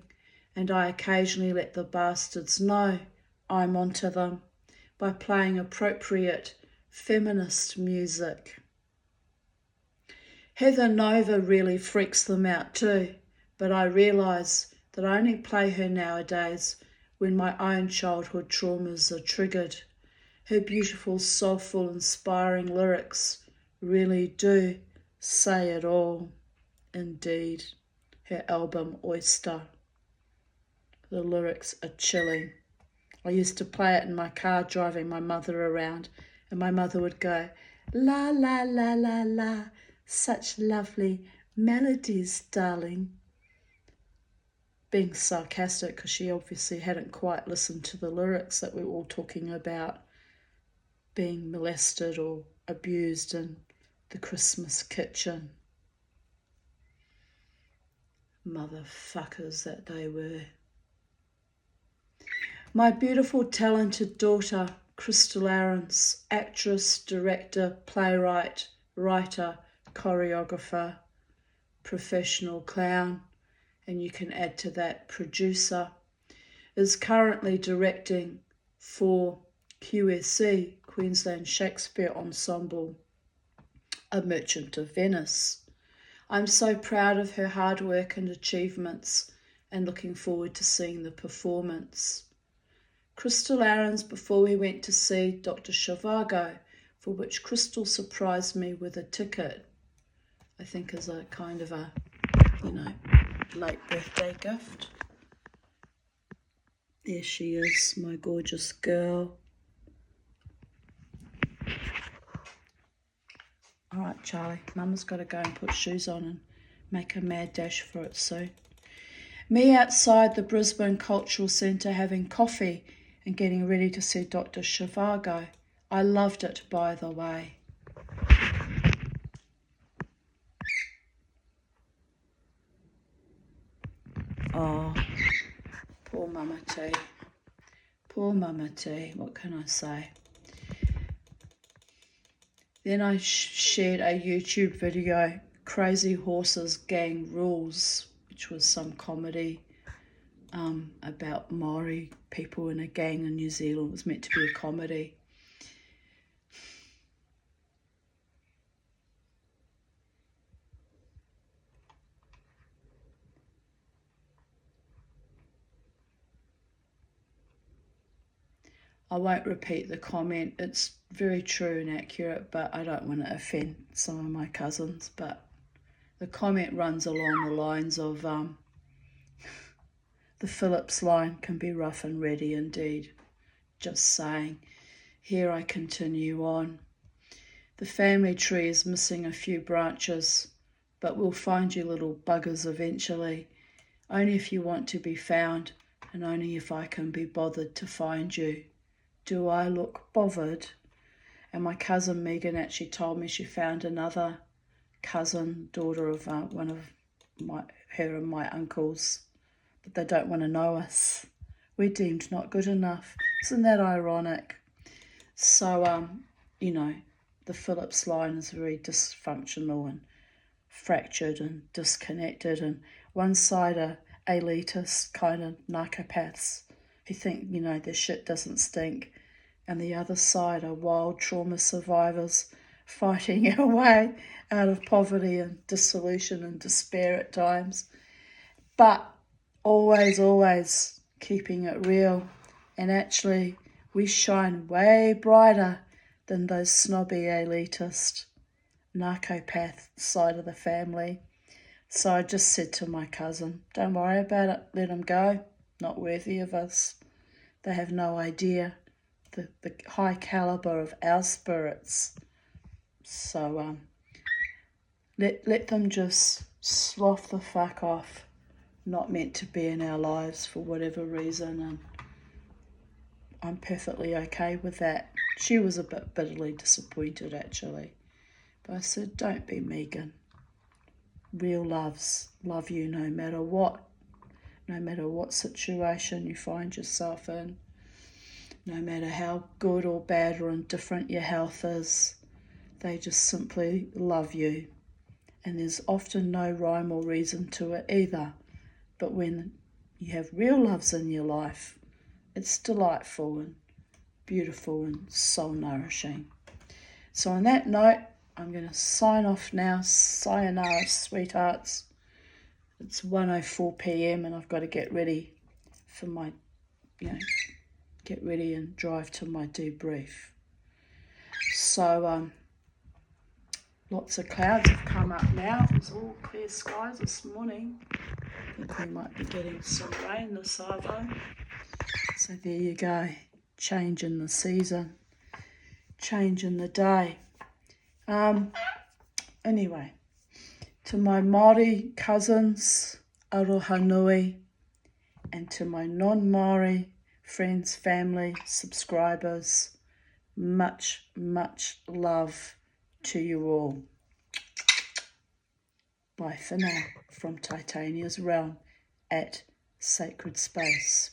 and I occasionally let the bastards know I'm onto them by playing appropriate feminist music. Heather Nova really freaks them out too, but I realise that I only play her nowadays when my own childhood traumas are triggered. Her beautiful, soulful, inspiring lyrics really do say it all. Indeed, her album Oyster. The lyrics are chilling. I used to play it in my car driving my mother around, and my mother would go, la, la, la, la, la, such lovely melodies, darling. Being sarcastic because she obviously hadn't quite listened to the lyrics that we were all talking about being molested or abused in the Christmas kitchen. Motherfuckers that they were. My beautiful, talented daughter, Crystal Ahrens, actress, director, playwright, writer, choreographer, professional clown, and you can add to that producer, is currently directing for QSE, Queensland Shakespeare Ensemble, A Merchant of Venice. I'm so proud of her hard work and achievements and looking forward to seeing the performance. Crystal Ahrens, before we went to see Dr. Zhivago, for which Crystal surprised me with a ticket, I think as a kind of a, late birthday gift. There she is, my gorgeous girl. All right, Charlie, Mama's got to go and put shoes on and make a mad dash for it soon. Me outside the Brisbane Cultural Centre having coffee and getting ready to see Dr. Zhivago. I loved it, by the way. Oh, poor Mama T. Poor Mama T. What can I say? Then I shared a YouTube video, Crazy Horses Gang Rules, which was some comedy about Maori people in a gang in New Zealand. It was meant to be a comedy. I won't repeat the comment. It's very true and accurate, but I don't want to offend some of my cousins. But the comment runs along the lines of the Phillips line can be rough and ready indeed. Just saying. Here I continue on. The family tree is missing a few branches, but we'll find you little buggers eventually. Only if you want to be found, and only if I can be bothered to find you. Do I look bothered? And my cousin Megan actually told me she found another cousin, daughter of one of her and my uncles, but they don't want to know us. We're deemed not good enough. Isn't that ironic? So, you know, the Phillips line is very dysfunctional and fractured and disconnected, and one side are elitist kind of narcopaths who think, you know, their shit doesn't stink, and the other side are wild trauma survivors fighting our way out of poverty and dissolution and despair at times, but always keeping it real. And actually we shine way brighter than those snobby elitist narcopath side of the family. So I just said to my cousin, don't worry about it, let them go, not worthy of us. They have no idea the high calibre of our spirits. So let them just slough the fuck off. Not meant to be in our lives for whatever reason, and I'm perfectly okay with that. She was a bit bitterly disappointed actually, but I said, don't be Megan. Real loves love you no matter what situation you find yourself in, no matter how good or bad or indifferent your health is. They just simply love you, and there's often no rhyme or reason to it either. But when you have real loves in your life, it's delightful and beautiful and soul nourishing. So on that note, I'm going to sign off now. Sayonara, sweethearts. It's 1:04 p.m. and I've got to get ready for my, get ready and drive to my debrief. So lots of clouds have come up now. It was all clear skies this morning. I think we might be getting some rain this arvo. So there you go. Change in the season. Change in the day. Anyway, to my Māori cousins, aroha nui, and to my non-Māori friends, family, subscribers, much love to you all. Bye for now from Titania's realm at Sacred Space.